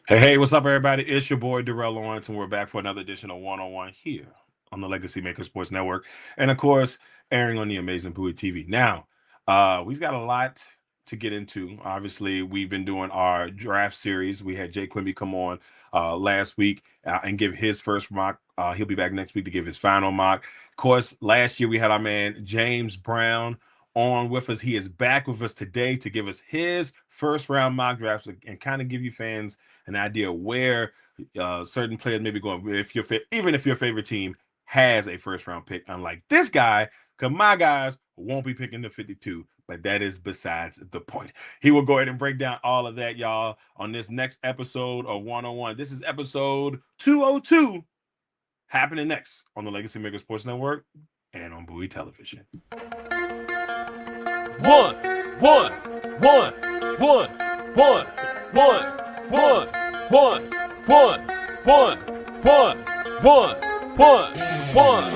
Hey, what's up, everybody? It's your boy Darrell Owens, and we're back for another edition of One on One here on the LegacyMaker Sports Network, and of course, airing on the amazing Bowie TV. Now, we've got a lot to get into. Obviously, we've been doing our draft series. We had Jay Quimby come on last week and give his first mock. He'll be back next week to give his final mock. Of course, last year we had our man James Brown on with us. He is back with us today to give us his first round mock drafts and kind of give you fans an idea where certain players may be going. Even if your favorite team has a first round pick, unlike this guy, because my guys won't be picking the 52. But that is besides the point. He will go ahead and break down all of that, y'all, on this next episode of One on One. This is episode 202, happening next on the Legacy Maker Sports Network and on Bowie Television. One, one, one, one, one, one, one, one, one, one, one, one, one.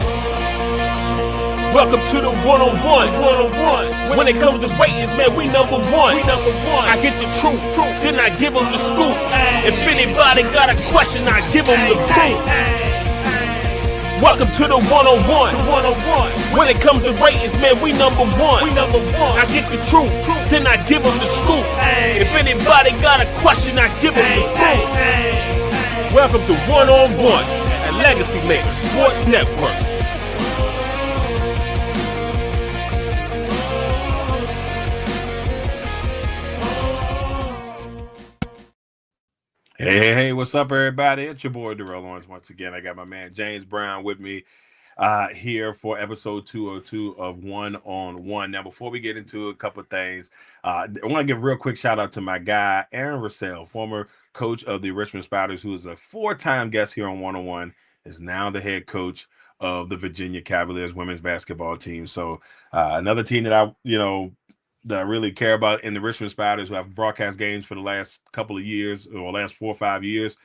Welcome to the one-on-one. When it comes to ratings, man, we number one. I get the truth, then I give them the scoop. If anybody got a question, I give them the proof. Welcome to the one-on-one. When it comes to ratings, man, we number one. I get the truth, then I give them the scoop. If anybody got a question, I give them the proof. Welcome to one-on-one at LegacyMaker Sports Network. Hey, what's up, everybody? It's your boy Darrell Owens once again. I got my man James Brown with me here for episode 202 of One on One. Now, before we get into a couple of things, I want to give a real quick shout out to my guy Aaron Russell, former coach of the Richmond Spiders, who is a four-time guest here on One on One, is now the head coach of the Virginia Cavaliers women's basketball team. So another team that I really care about in the Richmond Spiders, who have broadcast games for the last couple of years or last 4 or 5 years.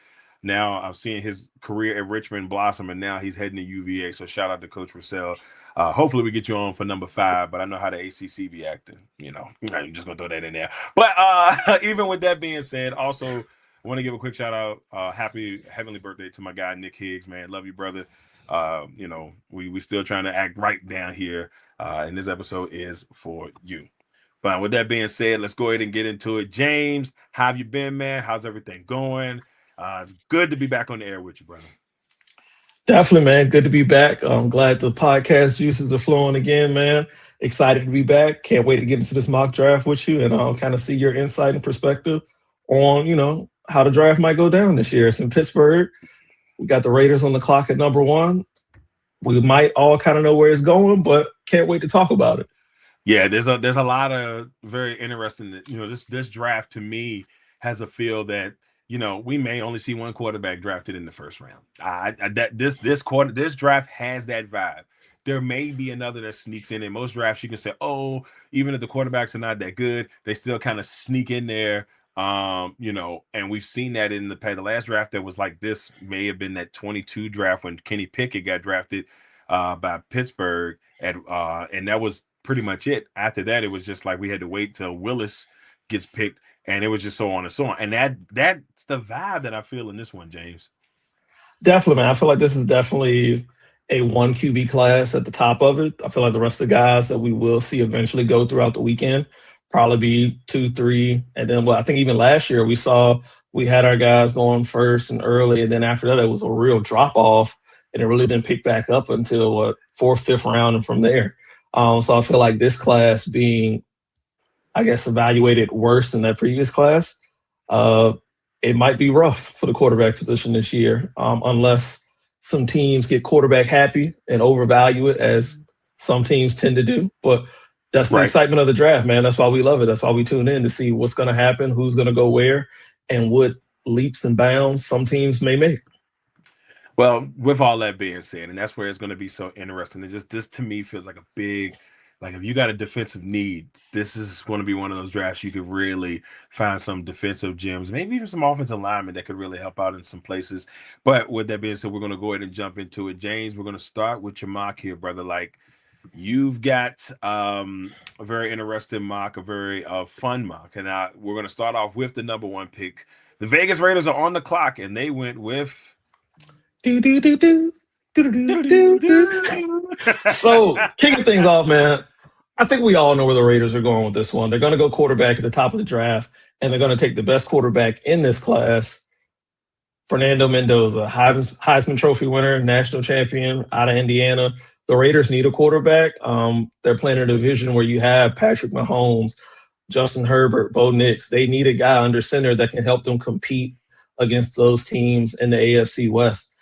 Now I've seen his career at Richmond blossom, and now he's heading to UVA. So shout out to Coach Russell. Hopefully we get you on for number 5, but I know how the ACC be acting. I'm just gonna throw that in there. But even with that being said, also want to give a quick shout out, happy heavenly birthday to my guy Nick Higgs, man. Love you, brother. We still trying to act right down here, and this episode is for you. But with that being said, let's go ahead and get into it. James, how have you been, man? How's everything going? It's good to be back on the air with you, brother. Definitely, man. Good to be back. I'm glad the podcast juices are flowing again, man. Excited to be back. Can't wait to get into this mock draft with you and kind of see your insight and perspective on, how the draft might go down this year. It's in Pittsburgh. We got the Raiders on the clock at number 1. We might all kind of know where it's going, but can't wait to talk about it. Yeah, there's a lot of very interesting. This draft to me has a feel that we may only see one quarterback drafted in the first round. This draft has that vibe. There may be another that sneaks in. In most drafts, you can say, oh, even if the quarterbacks are not that good, they still kind of sneak in there. And we've seen that in the past. The last draft that was like this may have been that 22 draft when Kenny Pickett got drafted by Pittsburgh, and that was pretty much it. After that, it was just like we had to wait till Willis gets picked, and it was just so on and so on. And that's the vibe that I feel in this one, James. Definitely, man. I feel like this is definitely a 1 QB class at the top of it. I feel like the rest of the guys that we will see eventually go throughout the weekend probably be 2, 3. And then, I think even last year we had our guys going first and early. And then after that, it was a real drop off, and it really didn't pick back up until 4th, 5th round and from there. So I feel like this class being, I guess, evaluated worse than that previous class, it might be rough for the quarterback position this year, unless some teams get quarterback happy and overvalue it, as some teams tend to do. But that's the excitement of the draft, man. That's why we love it. That's why we tune in to see what's going to happen, who's going to go where, and what leaps and bounds some teams may make. Well, with all that being said, and that's where it's going to be so interesting. This to me feels like a big, like if you got a defensive need, this is going to be one of those drafts you could really find some defensive gems, maybe even some offensive linemen that could really help out in some places. But with that being said, we're going to go ahead and jump into it. James, we're going to start with your mock here, brother. Like, you've got a very interesting mock, a very fun mock, and we're going to start off with the number 1 pick The Vegas Raiders are on the clock, and they went with. Do, do, do, do, do, do, do, do. So, kicking things off, man, I think we all know where the Raiders are going with this one. They're going to go quarterback at the top of the draft, and they're going to take the best quarterback in this class, Fernando Mendoza, Heisman Trophy winner, national champion out of Indiana. The Raiders need a quarterback. They're playing a division where you have Patrick Mahomes, Justin Herbert, Bo Nix. They need a guy under center that can help them compete against those teams in the AFC West.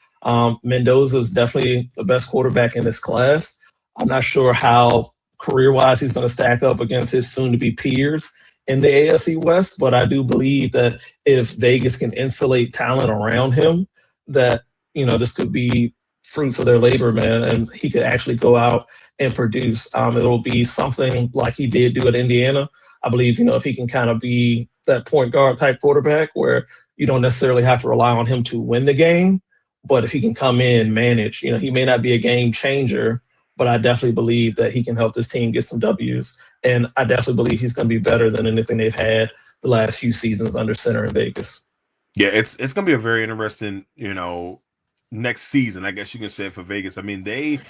Mendoza is definitely the best quarterback in this class. I'm not sure how career-wise he's going to stack up against his soon-to-be peers in the AFC West, but I do believe that if Vegas can insulate talent around him, that this could be fruits of their labor, man, and he could actually go out and produce. It'll be something like he did do at Indiana. I believe, if he can kind of be that point guard type quarterback where you don't necessarily have to rely on him to win the game, but if he can come in, manage, he may not be a game changer, but I definitely believe that he can help this team get some W's. And I definitely believe he's going to be better than anything they've had the last few seasons under center in Vegas. Yeah, it's going to be a very interesting, next season, I guess you can say, for Vegas. I mean, they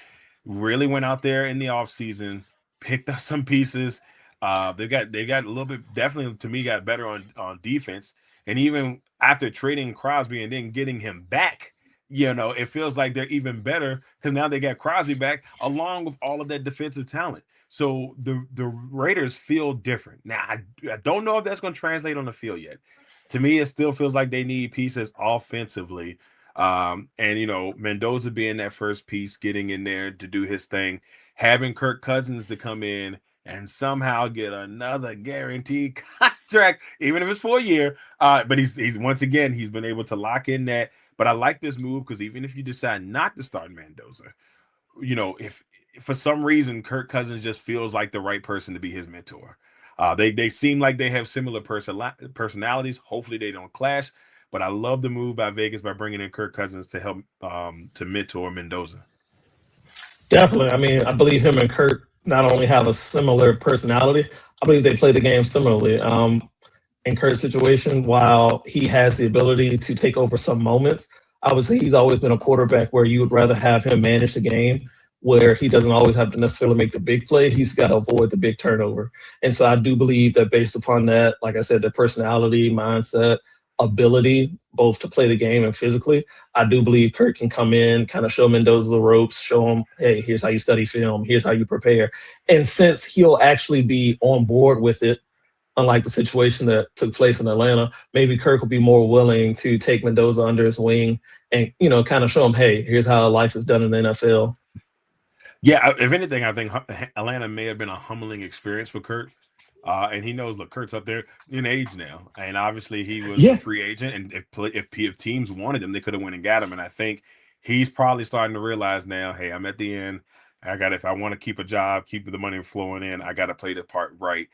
really went out there in the offseason, picked up some pieces. They got a little bit, definitely to me, got better on defense. And even after trading Crosby and then getting him back, it feels like they're even better because now they got Crosby back along with all of that defensive talent. So the Raiders feel different. Now, I don't know if that's going to translate on the field yet. To me, it still feels like they need pieces offensively. And, Mendoza being that first piece, getting in there to do his thing, having Kirk Cousins to come in and somehow get another guaranteed contract, even if it's for a year. But he's once again, he's been able to lock in that. But I like this move because even if you decide not to start Mendoza, if for some reason Kirk Cousins just feels like the right person to be his mentor. They seem like they have similar personalities. Hopefully they don't clash. But I love the move by Vegas by bringing in Kirk Cousins to help to mentor Mendoza. Definitely. I mean, I believe him and Kirk not only have a similar personality, I believe they play the game similarly. In Kurt's situation, while he has the ability to take over some moments, obviously he's always been a quarterback where you would rather have him manage the game, where he doesn't always have to necessarily make the big play. He's got to avoid the big turnover. And so I do believe that based upon that, like I said, the personality, mindset, ability, both to play the game and physically, I do believe Kirk can come in, kind of show Mendoza the ropes, show him, hey, here's how you study film, here's how you prepare. And since he'll actually be on board with it, unlike the situation that took place in Atlanta, maybe Kirk will be more willing to take Mendoza under his wing and, kind of show him, hey, here's how life is done in the NFL. Yeah, if anything, I think Atlanta may have been a humbling experience for Kirk. And he knows, look, Kurt's up there in age now. And obviously he was a free agent. And if teams wanted him, they could have went and got him. And I think he's probably starting to realize now, hey, I'm at the end. If I want to keep a job, keep the money flowing in, I got to play the part right.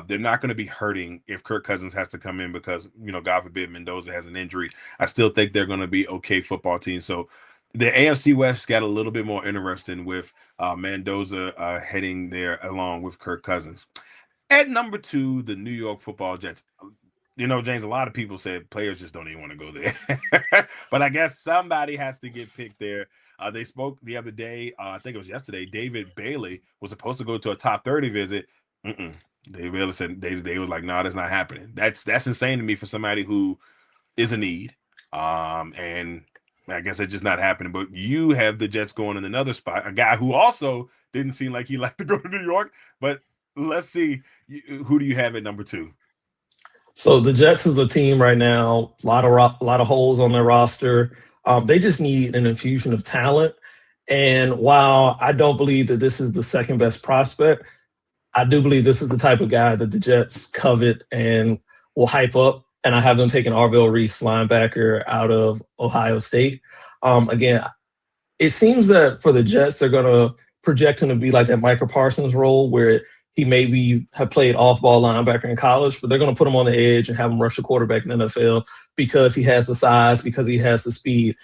They're not going to be hurting if Kirk Cousins has to come in because, God forbid Mendoza has an injury. I still think they're going to be okay football team. So the AFC West got a little bit more interesting with Mendoza heading there along with Kirk Cousins. At number 2, the New York Football Jets. James, a lot of people said players just don't even want to go there. But I guess somebody has to get picked there. They spoke the other day, I think it was yesterday, David Bailey was supposed to go to a top 30 visit. David Bailey said they was like, no, that's not happening. That's insane to me for somebody who is a need. And I guess it's just not happening. But you have the Jets going in another spot, a guy who also didn't seem like he liked to go to New York. But let's see, who do you have at number 2? So the Jets is a team right now, a lot of holes on their roster. They just need an infusion of talent. And while I don't believe that this is the second best prospect, I do believe this is the type of guy that the Jets covet and will hype up. And I have them taking Arvell Reese, linebacker out of Ohio State. Again, it seems that for the Jets, they're going to project him to be like that Micah Parsons role where he maybe have played off-ball linebacker in college, but they're going to put him on the edge and have him rush the quarterback in the NFL because he has the size, because he has the speed.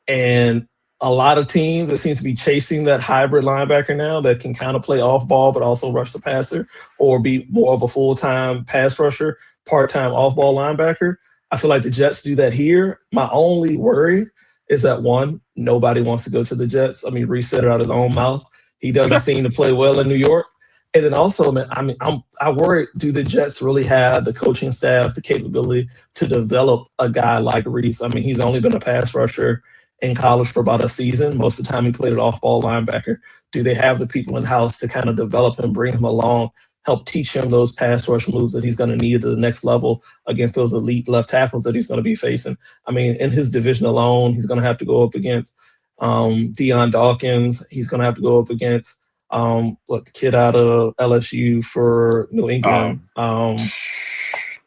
And a lot of teams that seems to be chasing that hybrid linebacker now that can kind of play off-ball but also rush the passer or be more of a full-time pass rusher, part-time off-ball linebacker. I feel like the Jets do that here. My only worry is that one, nobody wants to go to the Jets. I mean, Reese said it out of his own mouth. He doesn't seem to play well in New York. And then also, man, I mean, I worry, do the Jets really have the coaching staff, the capability to develop a guy like Reese? I mean, he's only been a pass rusher in college for about a season. Most of the time he played an off-ball linebacker. Do they have the people in-house to kind of develop him, bring him along, help teach him those pass rush moves that he's going to need at the next level against those elite left tackles that he's going to be facing? I mean, in his division alone, he's going to have to go up against Deion Dawkins. He's going to have to go up against the kid out of LSU for New England.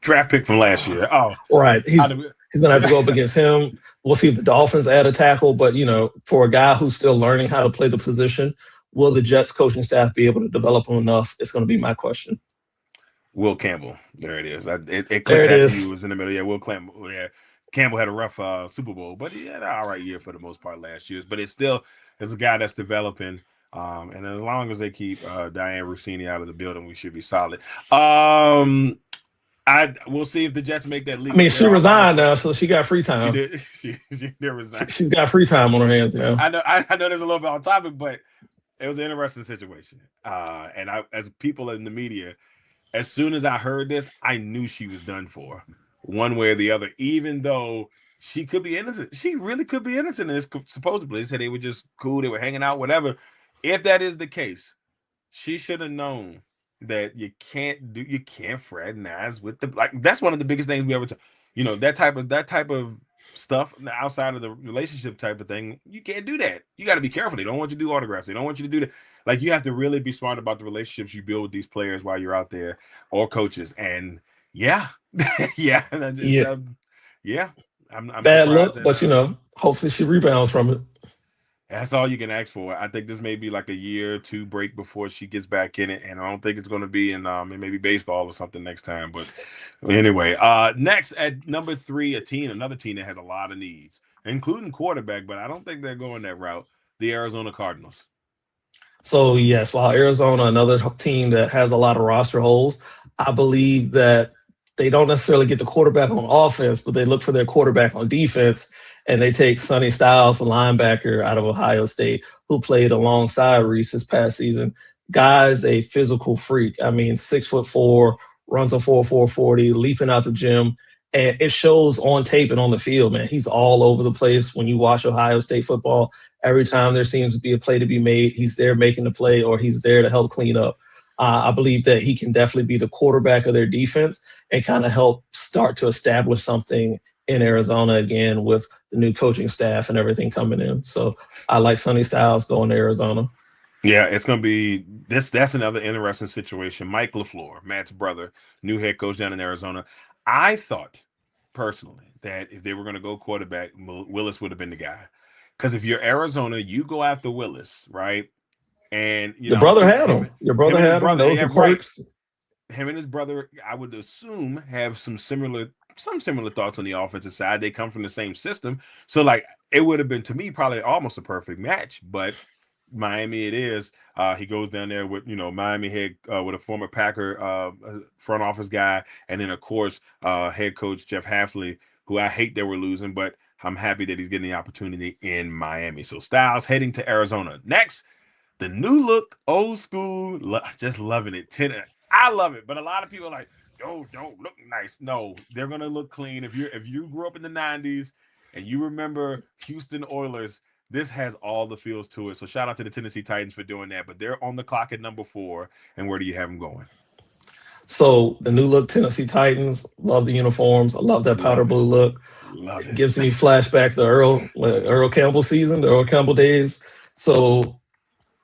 Draft pick from last year. Right. He's going to have to go up against him. We'll see if the Dolphins add a tackle. But, for a guy who's still learning how to play the position, will the Jets coaching staff be able to develop him enough? It's going to be my question. Will Campbell. There it is. It clicked There it after is. he was in the middle. Yeah, Will Campbell. Yeah. Campbell had a rough Super Bowl, but he had an all right year for the most part last year. But it's a guy that's developing. And as long as they keep Diane Rossini out of the building, we should be solid. We'll see if the Jets make that leap. I mean, she resigned now, so she got free time. She did resign. She's got free time on her hands now. I know there's a little bit on topic, but it was an interesting situation. And as people in the media, as soon as I heard this, I knew she was done for, one way or the other. Even though she could be innocent, she really could be innocent. And supposedly they said they were just cool, they were hanging out, whatever. If that is the case, she should have known that you can't fraternize with that's one of the biggest things we ever that type of stuff outside of the relationship type of thing. You can't do that. You got to be careful. They don't want you to do autographs. They don't want you to do that. Like, you have to really be smart about the relationships you build with these players while you're out there, or coaches. And I'm bad luck, but hopefully she rebounds from it. That's all you can ask for. I think this may be like a year or two break before she gets back in it, and I don't think it's going to be in maybe baseball or something next time. But anyway, next at number 3, another team that has a lot of needs, including quarterback, but I don't think they're going that route. The Arizona Cardinals. So yes, while Arizona, another team that has a lot of roster holes, I believe that they don't necessarily get the quarterback on offense, but they look for their quarterback on defense. And they take Sonny Styles, a linebacker out of Ohio State, who played alongside Reese this past season. Guy's a physical freak. I mean, 6'4", runs a 4.40, leaping out the gym. And it shows on tape and on the field, man. He's all over the place. When you watch Ohio State football, every time there seems to be a play to be made, he's there making the play, or he's there to help clean up. I believe that he can definitely be the quarterback of their defense and kind of help start to establish something in Arizona again with the new coaching staff and everything coming in. So I like Sonny Styles going to Arizona. Yeah, it's going to be this. That's another interesting situation. Mike LaFleur, Matt's brother, new head coach down in Arizona. I thought personally that if they were going to go quarterback, Willis would have been the guy. Because if you're Arizona, you go after Willis, right? And your brother had him. Your brother had him. Those are quirks. Him and his brother, I would assume, have some similar thoughts on the offensive side. They come from the same system. So, like, it would have been, to me, probably almost a perfect match. But Miami it is. He goes down there with, Miami head with a former Packer front office guy. And then, of course, head coach Jeff Hafley, who I hate that we're losing, but I'm happy that he's getting the opportunity in Miami. So Styles heading to Arizona. Next, the new look, old school, just loving it. I love it. But a lot of people are like, yo, don't look nice. No, they're gonna look clean. If you grew up in the 90s and you remember Houston Oilers, this has all the feels to it. So shout out to the Tennessee Titans for doing that. But they're on the clock at number 4. And where do you have them going? So the new look Tennessee Titans, love the uniforms. I love that powder blue look. Love it gives me flashback to Earl Campbell season, the Earl Campbell days. So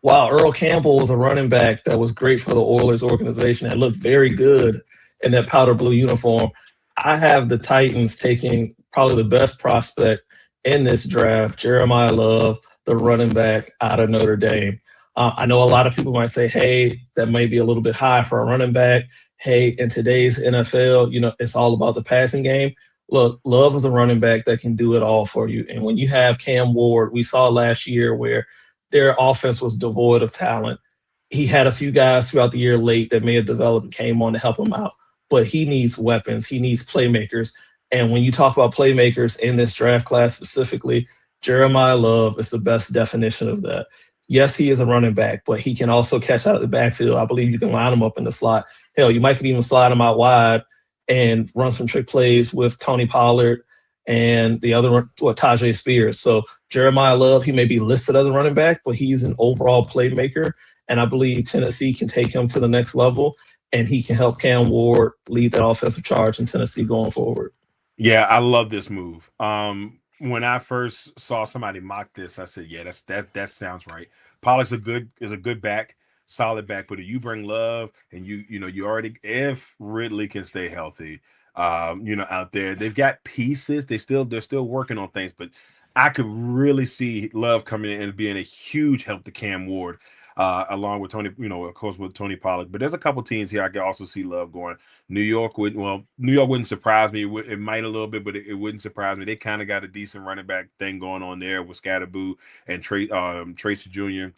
while Earl Campbell was a running back that was great for the Oilers organization and looked very good in that powder blue uniform, I have the Titans taking probably the best prospect in this draft, Jeremiah Love, the running back out of Notre Dame. I know a lot of people might say, hey, that may be a little bit high for a running back. Hey, in today's NFL, it's all about the passing game. Look, Love is a running back that can do it all for you. And when you have Cam Ward, we saw last year where their offense was devoid of talent. He had a few guys throughout the year late that may have developed and came on to help him out. But he needs weapons. He needs playmakers. And when you talk about playmakers in this draft class specifically, Jeremiah Love is the best definition of that. Yes, he is a running back, but he can also catch out of the backfield. I believe you can line him up in the slot. Hell, you might can even slide him out wide and run some trick plays with Tony Pollard and the other one, Tajay Spears. So Jeremiah Love, he may be listed as a running back, but he's an overall playmaker. And I believe Tennessee can take him to the next level, and he can help Cam Ward lead that offensive charge in Tennessee going forward. Yeah, I love this move. When I first saw somebody mock this, I said, "Yeah, that sounds right." Pollock's a good back, solid back. But if you bring Love and you already if Ridley can stay healthy, out there they've got pieces. They're still working on things, but I could really see Love coming in and being a huge help to Cam Ward. Along with Tony, of course, with Tony Pollard. But there's a couple teams here I could also see Love going. New York wouldn't surprise me. It might a little bit, but it wouldn't surprise me. They kind of got a decent running back thing going on there with Scatterboo and Tracy Jr.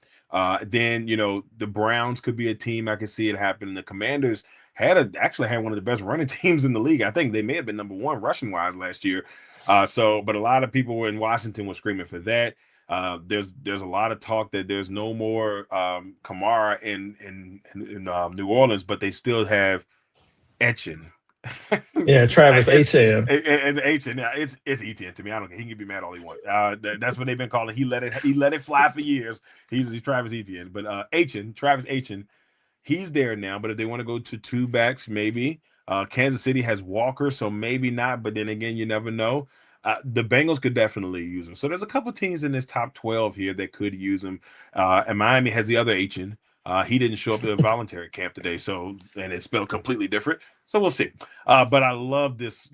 Then the Browns could be a team I could see it happen. The Commanders actually had one of the best running teams in the league. I think they may have been number one rushing wise last year. But a lot of people in Washington were screaming for that. There's a lot of talk that there's no more Kamara in New Orleans, but they still have Etchen. Yeah, Travis Etienne. It's Etchen. It's Etienne to me. I don't care. He can be mad all he wants. That's what they've been calling. He let it fly for years. He's Travis Etienne, but Travis Etchen. He's there now. But if they want to go to two backs, maybe. Kansas City has Walker, so maybe not. But then again, you never know. The Bengals could definitely use him. So there's a couple teams in this top 12 here that could use him. And Miami has the other H-in. He didn't show up to a voluntary camp today, and it's spelled completely different. So we'll see. But I love this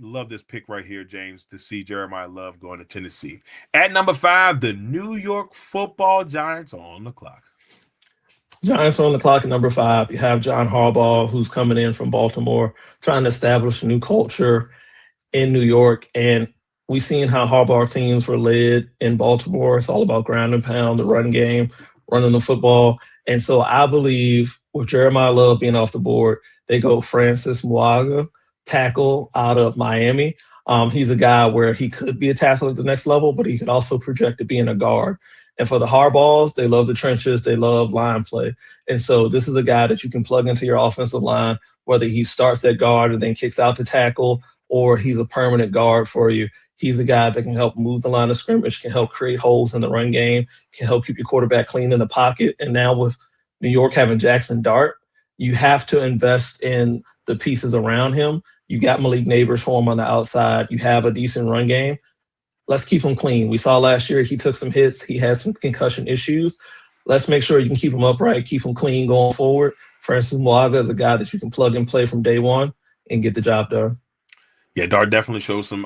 pick right here, James, to see Jeremiah Love going to Tennessee. At number 5, the New York Football Giants on the clock. Giants are on the clock at number 5. You have John Harbaugh, who's coming in from Baltimore, trying to establish a new culture in New York. And we've seen how Harbaugh teams were led in Baltimore. It's all about ground and pound, the run game, running the football. And so I believe with Jeremiah Love being off the board, they go Francis Muaga, tackle out of Miami. He's a guy where he could be a tackle at the next level, but he could also project to being a guard. And for the Harbaughs, they love the trenches. They love line play. And so this is a guy that you can plug into your offensive line, whether he starts at guard and then kicks out to tackle, or he's a permanent guard for you. He's a guy that can help move the line of scrimmage, can help create holes in the run game, can help keep your quarterback clean in the pocket. And now with New York having Jackson Dart, you have to invest in the pieces around him. You got Malik Neighbors for him on the outside. You have a decent run game. Let's keep him clean. We saw last year he took some hits. He had some concussion issues. Let's make sure you can keep him upright, keep him clean going forward. Francis Muaga is a guy that you can plug and play from day one and get the job done. Yeah, Dart definitely showed some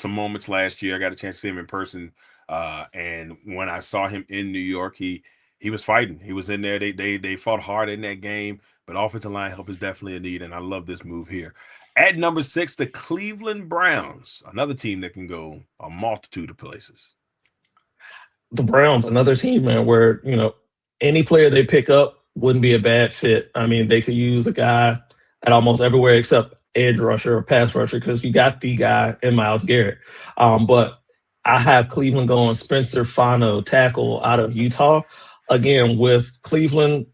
moments last year. I got a chance to see him in person, and when I saw him in New York, he was fighting. He was in there. They fought hard in that game, but offensive line help is definitely a need, and I love this move here. At number 6, the Cleveland Browns, another team that can go a multitude of places. The Browns, another team, man, where any player they pick up wouldn't be a bad fit. I mean, they could use a guy at almost everywhere except edge rusher or pass rusher because you got the guy in Myles Garrett. But I have Cleveland going Spencer Fano, tackle out of Utah. Again, with Cleveland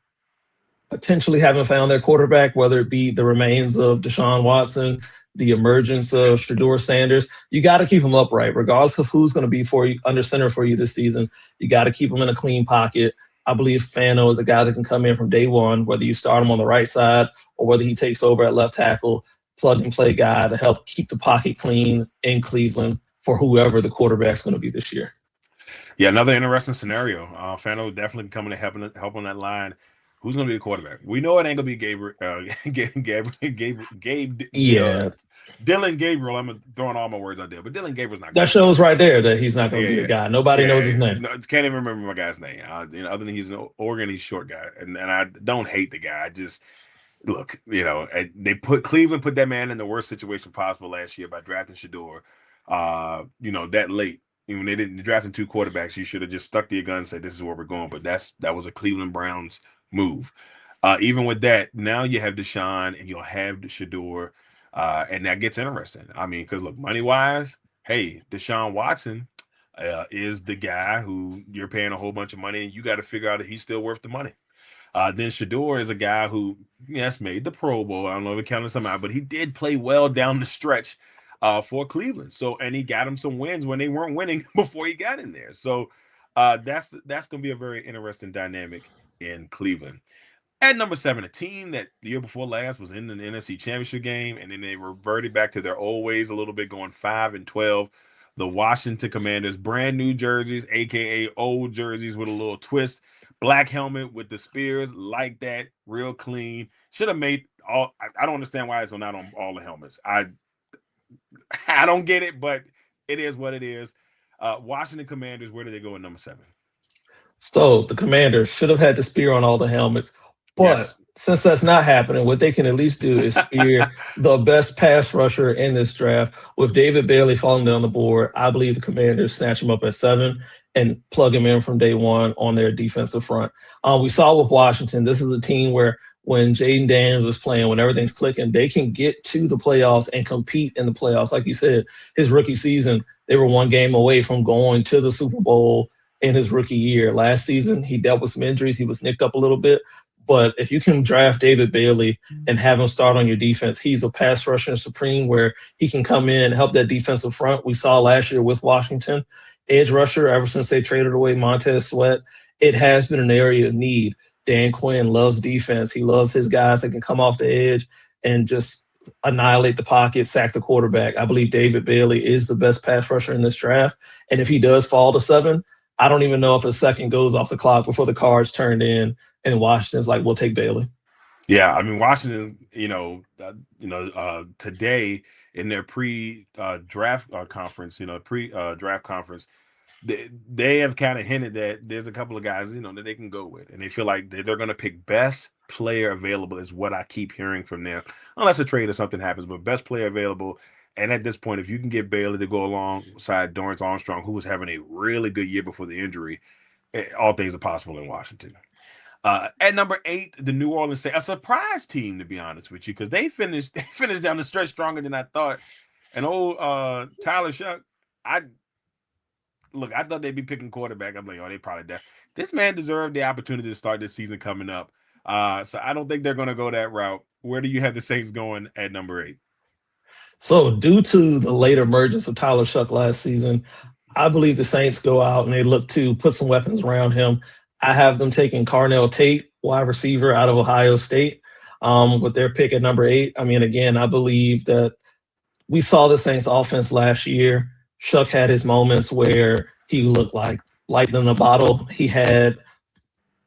potentially haven't found their quarterback, whether it be the remains of Deshaun Watson, the emergence of Shedeur Sanders, you got to keep him upright, regardless of who's going to be for you under center for you this season. You got to keep him in a clean pocket. I believe Fano is a guy that can come in from day one, whether you start him on the right side or whether he takes over at left tackle, plug and play guy to help keep the pocket clean in Cleveland for whoever the quarterback's going to be this year. Yeah, another interesting scenario. Fano definitely coming to help on that line. Who's going to be the quarterback? We know it ain't going to be Gabe. Yeah. Dylan Gabriel. I'm throwing all my words out there, but Dylan Gabriel's not. That shows right there that he's not going to be the guy. Nobody knows his name. No, can't even remember my guy's name. Other than he's an Oregon, he's a short guy, and I don't hate the guy. I just look, Cleveland put that man in the worst situation possible last year by drafting Shedeur. That late. When they didn't drafting 2 quarterbacks, you should have just stuck to your gun and said, "This is where we're going." But that was a Cleveland Browns move. Even with that, now you have Deshaun and you'll have Shedeur. And that gets interesting. I mean, because look, money wise, hey, Deshaun Watson is the guy who you're paying a whole bunch of money, and you got to figure out if he's still worth the money. Then Shador is a guy who, yes, made the Pro Bowl. I don't know if it counted some out, but he did play well down the stretch for Cleveland. So, and he got him some wins when they weren't winning before he got in there. So, that's going to be a very interesting dynamic in Cleveland. At number seven, a team that the year before last was in the NFC Championship game, and then they reverted back to their old ways a little bit, going 5-12. The Washington Commanders, brand new jerseys, aka old jerseys with a little twist. Black helmet with the spears, like that, real clean. Should have made all. I don't understand why it's not on all the helmets. I don't get it, but it is what it is. Washington Commanders, where do they go at number seven? So the Commanders should have had the spear on all the helmets, but Yes. since that's not happening, what they can at least do is spear the best pass rusher in this draft. With David Bailey falling down the board, I believe the Commanders snatch him up at seven and plug him in from day one on their defensive front. We saw with Washington, this is a team where when Jaden Daniels was playing, when everything's clicking, they can get to the playoffs and compete in the playoffs. Like you said, his rookie season, they were one game away from going to the Super Bowl in his rookie year. Last season, he dealt with some injuries. He was nicked up a little bit. But if you can draft David Bailey and have him start on your defense, he's a pass rusher supreme where he can come in and help that defensive front. We saw last year with Washington, edge rusher, ever since they traded away Montez Sweat, it has been an area of need. Dan Quinn loves defense. He loves his guys that can come off the edge and just annihilate the pocket, sack the quarterback. I believe David Bailey is the best pass rusher in this draft. And if he does fall to seven, I don't even know if a second goes off the clock before the cards turned in and Washington's like, we'll take Bailey. Yeah, I mean Washington. Today in their pre-draft conference, pre-draft conference, they have kind of hinted that there's a couple of guys, that they can go with, and they feel like they're going to pick best player available is what I keep hearing from them, unless a trade or something happens. But best player available, and at this point, if you can get Bailey to go alongside Dorrance Armstrong, who was having a really good year before the injury, all things are possible in Washington. At number eight, the New Orleans Saints, a surprise team to be honest with you, because they finished they finished down the stretch stronger than I thought. And old Tyler Shuck, I I thought they'd be picking quarterback. I'm like, oh, they probably def. This man deserved the opportunity to start this season coming up. So I don't think they're going to go that route. Where do you have the Saints going at number eight? So, due to the late emergence of Tyler Shuck last season, I believe the Saints go out and they look to put some weapons around him. I have them taking Carnell Tate, wide receiver out of Ohio State, with their pick at number eight. I mean, again, I believe that we saw the Saints offense last year. Shuck had his moments where he looked like lightning in a bottle. He had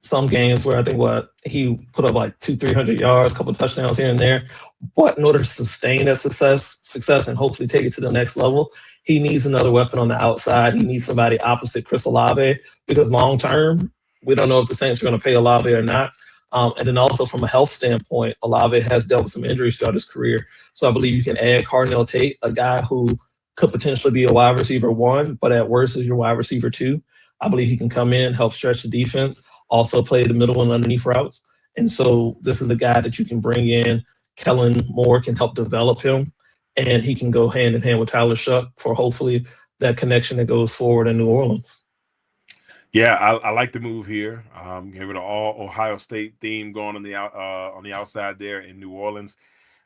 some games where I think he put up like 200-300 yards, a couple of touchdowns here and there. But in order to sustain that success and hopefully take it to the next level, he needs another weapon on the outside. He needs somebody opposite Chris Olave because long term, we don't know if the Saints are going to pay Olave or not. And then also from a health standpoint, Olave has dealt with some injuries throughout his career. So I believe you can add Carnell Tate, a guy who could potentially be a wide receiver one, but at worst is your wide receiver two. I believe he can come in, help stretch the defense, also play the middle and underneath routes. And so this is a guy that you can bring in. Kellen Moore can help develop him, and he can go hand in hand with Tyler Shuck for hopefully that connection that goes forward in New Orleans. Yeah, I like the move here. Give it an all Ohio State theme going on the outside there in New Orleans.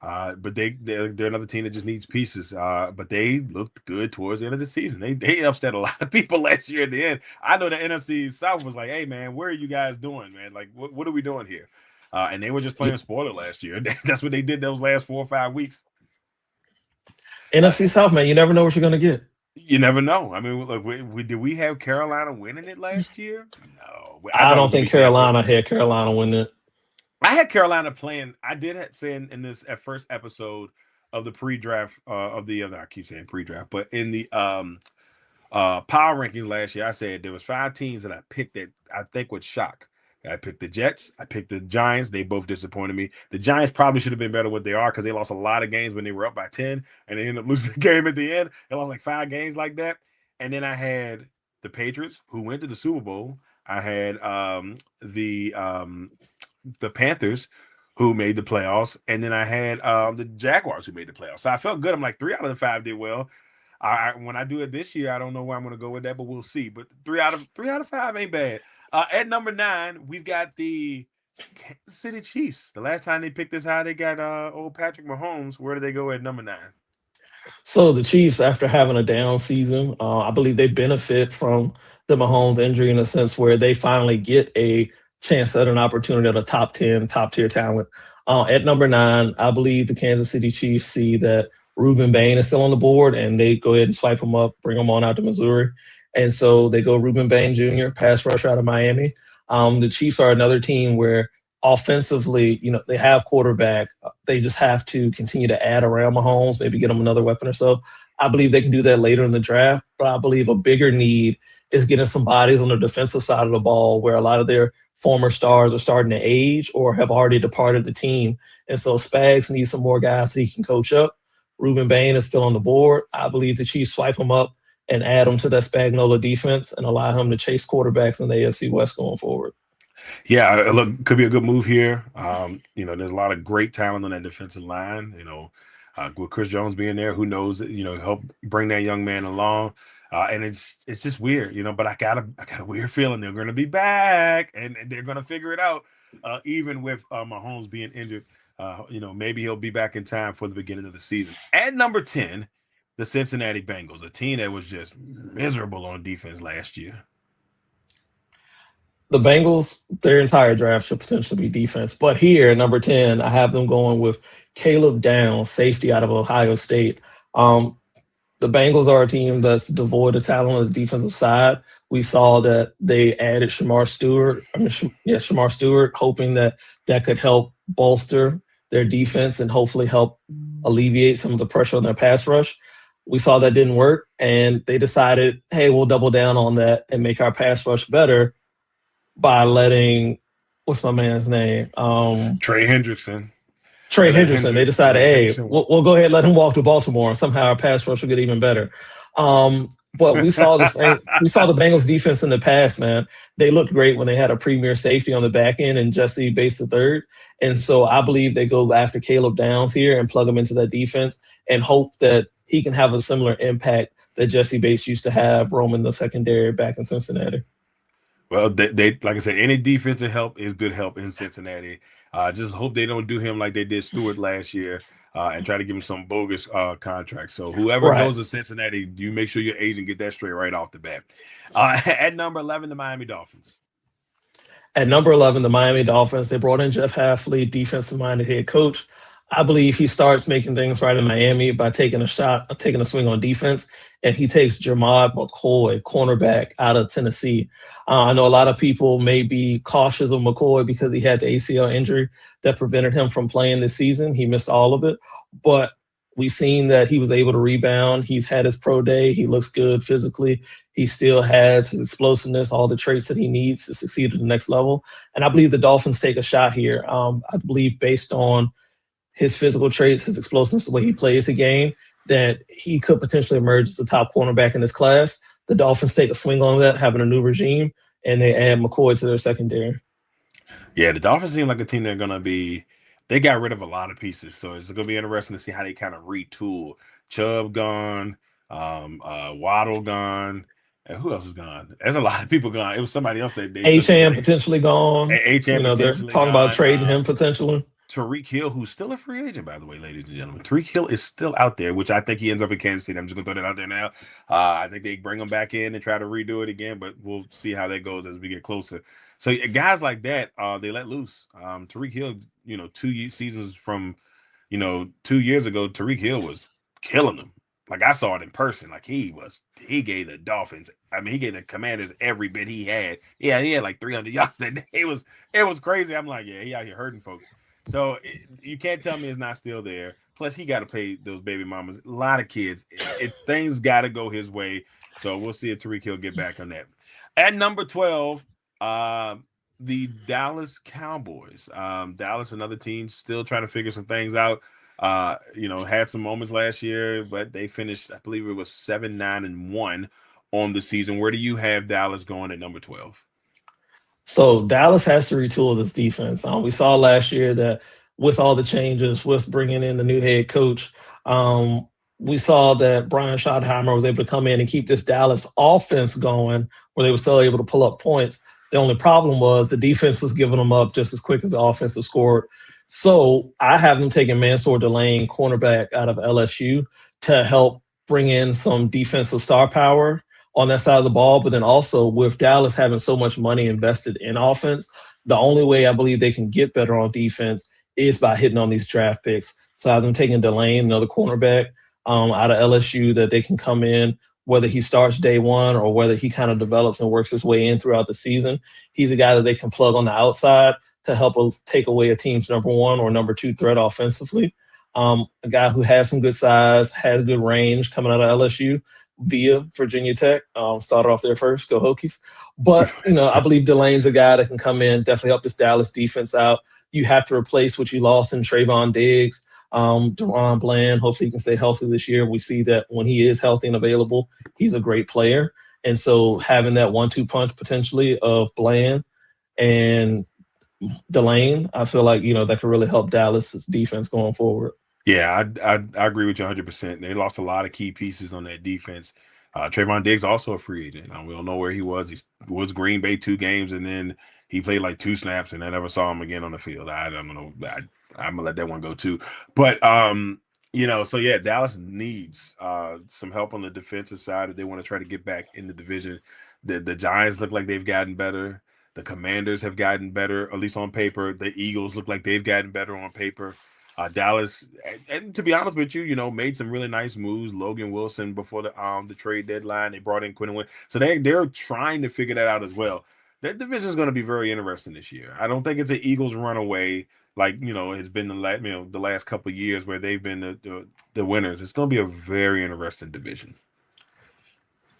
But they're another team that just needs pieces. But they looked good towards the end of the season. They upset a lot of people last year at the end. I know the NFC South was like, hey man, where are you guys doing, man? Like, what are we doing here? And they were just playing spoiler last year. That's what they did those last 4 or 5 weeks. NFC South, man, you never know what you're going to get. You never know. I mean, look, did we have Carolina winning it last year? No, I don't think Carolina had Carolina win it. I had Carolina playing. I did say in this at first episode of the pre-draft I keep saying pre-draft, but in the power rankings last year, I said there was 5 teams that I picked that I think would shock. I picked the Jets. I picked the Giants. They both disappointed me. The Giants probably should have been better what they are because they lost a lot of games when they were up by 10 and they ended up losing the game at the end. They lost like 5 games like that. And then I had the Patriots who went to the Super Bowl. I had the Panthers who made the playoffs, and then I had the Jaguars who made the playoffs. So I felt good. I'm like 3 out of the 5 did well. When I do it this year, I don't know where I'm going to go with that, but we'll see. But 3 out of 5 ain't bad. At number 9, we've got the Kansas City Chiefs. The last time they picked this high, they got old Patrick Mahomes. Where do they go at number 9? So the Chiefs, after having a down season, I believe they benefit from the Mahomes injury in a sense where they finally get a chance at an opportunity at a top 10, top tier talent. At number 9, I believe the Kansas City Chiefs see that Ruben Bain is still on the board and they go ahead and swipe him up, bring him on out to Missouri. And so they go Ruben Bain Jr., pass rusher out of Miami. The Chiefs are another team where offensively, they have quarterback. They just have to continue to add around Mahomes, maybe get him another weapon or so. I believe they can do that later in the draft, but I believe a bigger need is getting some bodies on the defensive side of the ball where a lot of their former stars are starting to age or have already departed the team. And so Spags needs some more guys that he can coach up. Ruben Bain is still on the board. I believe the Chiefs swipe him up and add him to that Spagnola defense and allow him to chase quarterbacks in the AFC West going forward. Yeah, look, could be a good move here. There's a lot of great talent on that defensive line. With Chris Jones being there, who knows? Help bring that young man along. And it's just weird, But I got a weird feeling they're going to be back and they're going to figure it out. Even with Mahomes being injured, maybe he'll be back in time for the beginning of the season. At number 10, the Cincinnati Bengals, a team that was just miserable on defense last year. The Bengals, their entire draft should potentially be defense. But here, number 10, I have them going with Caleb Downs, safety out of Ohio State. The Bengals are a team that's devoid of talent on the defensive side. We saw that they added Shamar Stewart, hoping that that could help bolster their defense and hopefully help alleviate some of the pressure on their pass rush. We saw that didn't work, and they decided, hey, we'll double down on that and make our pass rush better by letting what's my man's name? Trey Hendrickson. Trey Hendrickson. They decided, hey, we'll go ahead and let him walk to Baltimore, and somehow our pass rush will get even better. But we saw the Bengals defense in the past, man. They looked great when they had a premier safety on the back end and Jesse Bates III. And so I believe they go after Caleb Downs here and plug him into that defense and hope that he can have a similar impact that Jesse Bates used to have roaming the secondary back in Cincinnati. Well, they like I said, any defensive help is good help in Cincinnati. Just hope they don't do him like they did Stewart last year and try to give him some bogus contract. So whoever goes to Cincinnati, you make sure your agent get that straight right off the bat. At number 11, the Miami Dolphins. At number 11, the Miami Dolphins, they brought in Jeff Hafley, defensive-minded head coach. I believe he starts making things right in Miami by taking a swing on defense, and he takes Jermod McCoy, cornerback out of Tennessee. I know a lot of people may be cautious of McCoy because he had the ACL injury that prevented him from playing this season. He missed all of it, but we've seen that he was able to rebound. He's had his pro day. He looks good physically. He still has his explosiveness, all the traits that he needs to succeed at the next level. And I believe the Dolphins take a shot here. I believe based on his physical traits, his explosiveness, the way he plays the game, that he could potentially emerge as the top cornerback in this class. The Dolphins take a swing on that, having a new regime, and they add McCoy to their secondary. Yeah, the Dolphins seem like a team that are going to be – they got rid of a lot of pieces, so it's going to be interesting to see how they kind of retool. Chubb gone, Waddle gone, and who else is gone? There's a lot of people gone. It was somebody else that they – H-Ham potentially gone. H-Ham they're talking about trading him potentially. Tariq Hill, who's still a free agent, by the way, ladies and gentlemen. Tariq Hill is still out there, which I think he ends up in Kansas City. I'm just going to throw that out there now. I think they bring him back in and try to redo it again, but we'll see how that goes as we get closer. So guys like that, they let loose. Tariq Hill, 2 seasons from, 2 years ago, Tariq Hill was killing them. Like I saw it in person. Like he gave the Dolphins, he gave the Commanders every bit he had. Yeah, he had like 300 yards that day. It was crazy. I'm like, yeah, he out here hurting folks. So you can't tell me it's not still there. Plus, he got to pay those baby mamas. A lot of kids. Things got to go his way. So we'll see if Tariq Hill get back on that. At number 12, the Dallas Cowboys. Dallas, another team, still trying to figure some things out. Had some moments last year, but they finished, I believe it was 7-9-1 on the season. Where do you have Dallas going at number 12? So Dallas has to retool this defense. We saw last year that with all the changes, with bringing in the new head coach. Um, we saw that Brian Schottenheimer was able to come in and keep this Dallas offense going, where they were still able to pull up points. The only problem was the defense was giving them up just as quick as the offensive scored. So I have them taking Mansour Delane, cornerback out of LSU, to help bring in some defensive star power on that side of the ball. But then also with Dallas having so much money invested in offense, the only way I believe they can get better on defense is by hitting on these draft picks. So I have them taking Delane, another cornerback out of LSU, that they can come in, whether he starts day one or whether he kind of develops and works his way in throughout the season. He's a guy that they can plug on the outside to help take away a team's number one or number two threat offensively. A guy who has some good size, has good range coming out of LSU via Virginia Tech. Started off there first, go Hokies. But, I believe Delane's a guy that can come in, definitely help this Dallas defense out. You have to replace what you lost in Trayvon Diggs, Deron Bland. Hopefully he can stay healthy this year. We see that when he is healthy and available, he's a great player. And so having that 1-2 punch potentially of Bland and Delane, I feel like, that could really help Dallas's defense going forward. Yeah, I agree with you 100%. They lost a lot of key pieces on that defense. Trayvon Diggs also a free agent. We don't know where he was. He was Green Bay 2 games, and then he played like 2 snaps, and I never saw him again on the field. I don't know. I'm gonna let that one go too. But so yeah, Dallas needs some help on the defensive side if they want to try to get back in the division. The Giants look like they've gotten better. The Commanders have gotten better, at least on paper. The Eagles look like they've gotten better on paper. Dallas, and to be honest with you, made some really nice moves. Logan Wilson before the trade deadline, they brought in Quinn Win, so they're trying to figure that out as well. That division is going to be very interesting this year. I don't think it's an Eagles runaway like it's been the last couple of years where they've been the winners. It's going to be a very interesting division.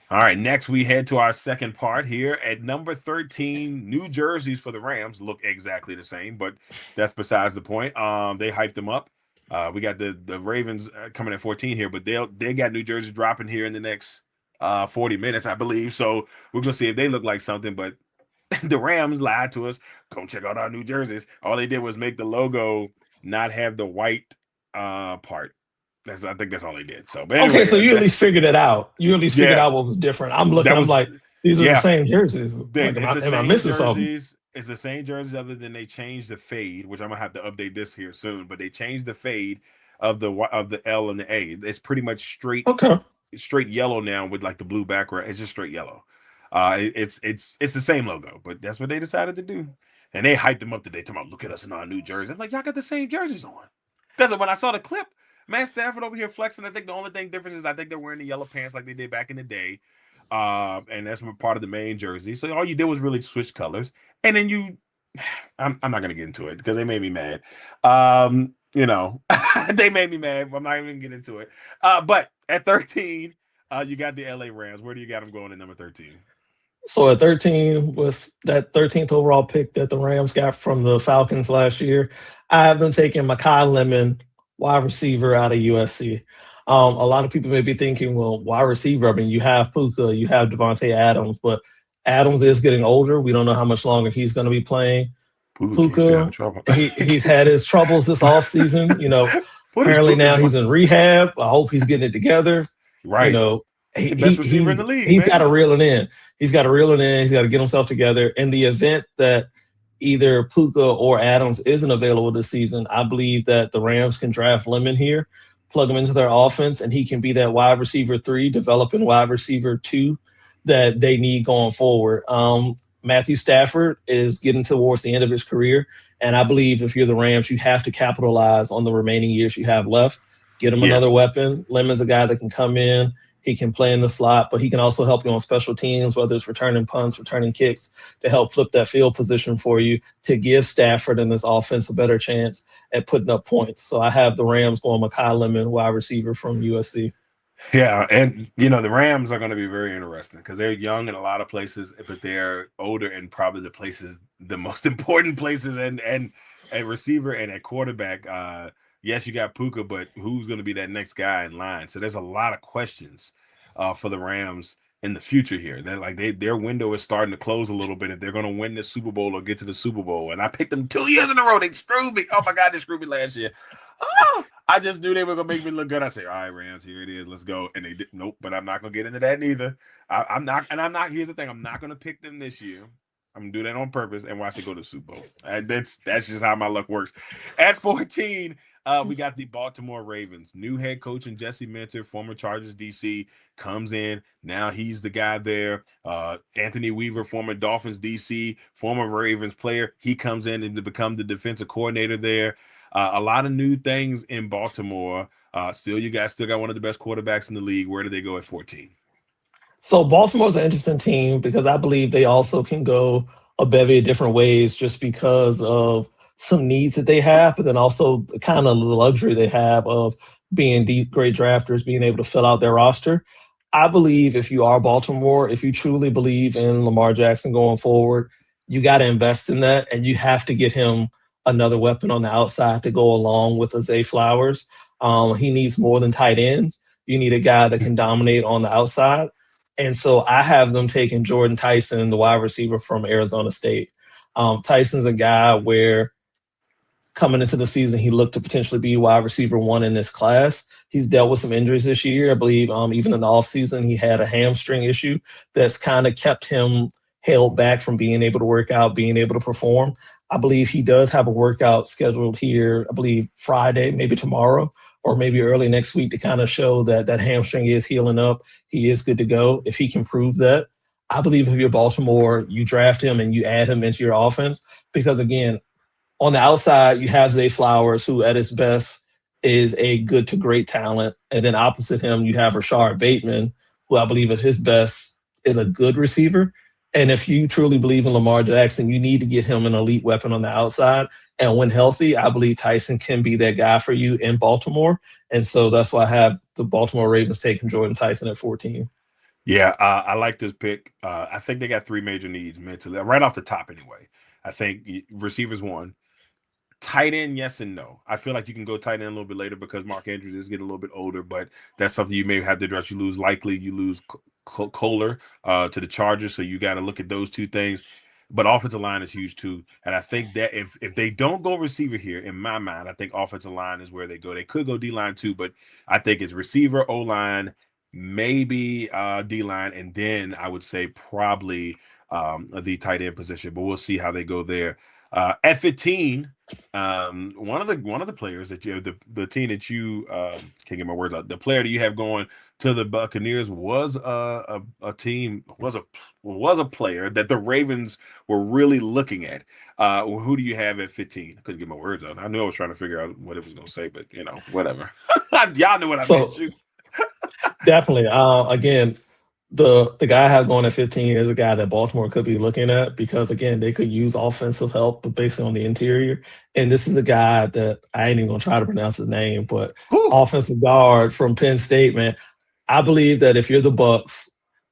All right, next we head to our second part here at number 13. New jerseys for the Rams look exactly the same, but that's besides the point. They hyped them up. We got the Ravens coming at 14 here, but they got new jerseys dropping here in the next 40 minutes, I believe. So we're gonna see if they look like something. But the Rams lied to us. Go check out our new jerseys. All they did was make the logo not have the white part. I think that's all they did. So, but anyway, okay, so you at least figured it out. You at least figured out what was different. I'm looking. I'm like, these are the same jerseys. Like, am I missing something? It's the same jerseys, other than they changed the fade, which I'm gonna have to update this here soon. But they changed the fade of the L and the A. It's pretty much straight yellow now with like the blue background. It's just straight yellow. It's the same logo, but that's what they decided to do, and they hyped them up today. Talking about, look at us in our new jerseys. I'm like, y'all got the same jerseys on. Because when I saw the clip, Matt Stafford over here flexing. I think the only thing different is I think they're wearing the yellow pants like they did back in the day. And that's part of the main jersey. So all you did was really switch colors. And then I'm not going to get into it because they made me mad. They made me mad. I'm not even going to get into it. But at 13, you got the LA Rams. Where do you got them going at number 13? So at 13, with that 13th overall pick that the Rams got from the Falcons last year, I have them taking Mekhi Lemon, wide receiver out of USC. A lot of people may be thinking, well, wide receiver, I mean, you have Puka, you have Devontae Adams, but Adams is getting older. We don't know how much longer he's going to be playing. Puka, he's had his troubles this offseason. Apparently now he's in rehab. I hope he's getting it together. Right. Best receiver in the league. He's got to reel it in. He's got to reel it in. He's got to get himself together. In the event that either Puka or Adams isn't available this season, I believe that the Rams can draft Lemon here, plug him into their offense, and he can be that wide receiver 3, developing wide receiver 2 that they need going forward. Matthew Stafford is getting towards the end of his career, and I believe if you're the Rams, you have to capitalize on the remaining years you have left. Get him another weapon. Lemon's a guy that can come in. He can play in the slot, but he can also help you on special teams, whether it's returning punts, returning kicks, to help flip that field position for you to give Stafford and this offense a better chance at putting up points. So I have the Rams going Mekhi Lemon, wide receiver from USC. Yeah, and the Rams are going to be very interesting because they're young in a lot of places, but they're older in probably the most important places, and at receiver and at quarterback. Yes, you got Puka, but who's going to be that next guy in line? So there's a lot of questions for the Rams in the future here. They're like their window is starting to close a little bit if they're going to win the Super Bowl or get to the Super Bowl. And I picked them 2 years in a row. They screwed me. Oh my God, they screwed me last year. I just knew they were gonna make me look good. I said, "All right, Rams, here it is. Let's go." And they did. Nope. But I'm not gonna get into that neither. I'm not. And I'm not. Here's the thing. I'm not gonna pick them this year. I'm gonna do that on purpose and watch it go to the Super Bowl. That's just how my luck works. At 14, we got the Baltimore Ravens. New head coach and Jesse Minter, former Chargers DC, comes in. Now he's the guy there. Anthony Weaver, former Dolphins DC, former Ravens player. He comes in and to become the defensive coordinator there. A lot of new things in Baltimore. Still, you guys still got one of the best quarterbacks in the league. Where do they go at 14? So Baltimore's an interesting team because I believe they also can go a bevy of different ways just because of some needs that they have, but then also the kind of luxury they have of being great drafters, being able to fill out their roster. I believe if you are Baltimore, if you truly believe in Lamar Jackson going forward, you got to invest in that and you have to get him another weapon on the outside to go along with Zay Flowers. He needs more than tight ends. You need a guy that can dominate on the outside. And so I have them taking Jordan Tyson, the wide receiver from Arizona State. Tyson's a guy where coming into the season, he looked to potentially be wide receiver one in this class. He's dealt with some injuries this year. I believe even in the offseason, he had a hamstring issue that's kind of kept him held back from being able to work out, being able to perform. I believe he does have a workout scheduled here, I believe Friday, maybe tomorrow, or maybe early next week to kind of show that that hamstring is healing up. He is good to go. If he can prove that, I believe if you're Baltimore, you draft him and you add him into your offense because, again, on the outside, you have Zay Flowers, who at his best is a good to great talent. And then opposite him, you have Rashard Bateman, who I believe at his best is a good receiver. And if you truly believe in Lamar Jackson, you need to get him an elite weapon on the outside. And when healthy, I believe Tyson can be that guy for you in Baltimore. And so that's why I have the Baltimore Ravens taking Jordan Tyson at 14. Yeah, I like this pick. I think they got three major needs mentally, right off the top anyway. I think receivers one. Tight end, yes and no. I feel like you can go tight end a little bit later because Mark Andrews is getting a little bit older, but that's something you may have to address. You lose Kohler to the Chargers, so you got to look at those two things. But offensive line is huge too, and I think that if they don't go receiver here, in my mind, I think offensive line is where they go. They could go D line too, but I think it's receiver, O line, maybe D line, and then I would say probably the tight end position. But we'll see how they go there. At 15, one of the players that you the team that you can't get my words out. The player that you have going to the Buccaneers was a player that the Ravens were really looking at. Who do you have at 15? I couldn't get my words out. I knew I was trying to figure out what it was going to say, but whatever. Y'all knew what I meant. Shoot. Definitely. Again, the guy I have going at 15 is a guy that Baltimore could be looking at because, again, they could use offensive help, but based on the interior. And this is a guy that I ain't even going to try to pronounce his name, but offensive guard from Penn State, man. I believe that if you're the Bucs,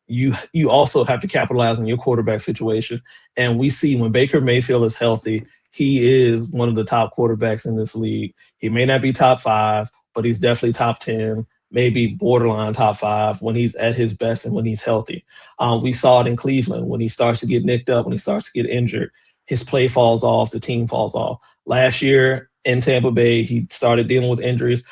you also have to capitalize on your quarterback situation. And we see when Baker Mayfield is healthy, he is one of the top quarterbacks in this league. He may not be top 5, but he's definitely top 10. Maybe borderline top 5 when he's at his best and when he's healthy. We saw it in Cleveland when he starts to get nicked up, when he starts to get injured, his play falls off, the team falls off. Last year in Tampa Bay, he started dealing with injuries,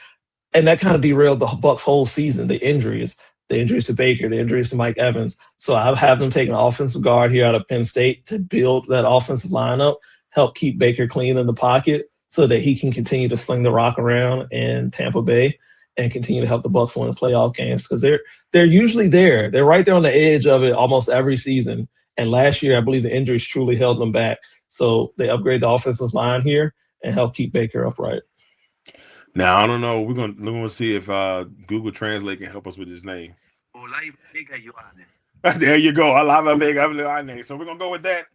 and that kind of derailed the Bucs' whole season. The injuries to Baker, the injuries to Mike Evans. So I have them taking an offensive guard here out of Penn State to build that offensive lineup, help keep Baker clean in the pocket so that he can continue to sling the rock around in Tampa Bay and continue to help the Bucs win playoff games because they're usually there. They're right there on the edge of it almost every season. And last year, I believe the injuries truly held them back. So they upgrade the offensive line here and help keep Baker upright. Now I don't know. We're gonna see if Google Translate can help us with his name. There you go. So we're gonna go with that.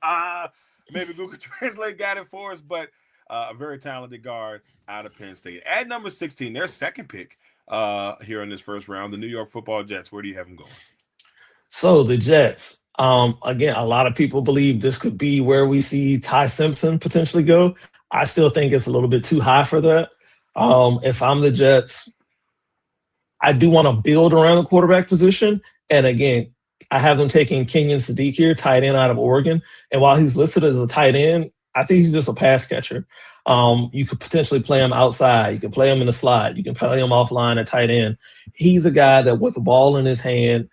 Maybe Google Translate got it for us, but a very talented guard out of Penn State. At number 16, their second pick here in this first round, the New York Football Jets. Where do you have them going? So the Jets, again, a lot of people believe this could be where we see Ty Simpson potentially go. I still think it's a little bit too high for that. If I'm the Jets, I do want to build around the quarterback position. And again, I have them taking Kenyon Sadiq here, tight end out of Oregon. And while he's listed as a tight end, I think he's just a pass catcher. You could potentially play him outside. You can play him in the slot. You can play him offline at tight end. He's a guy that with the ball in his hand,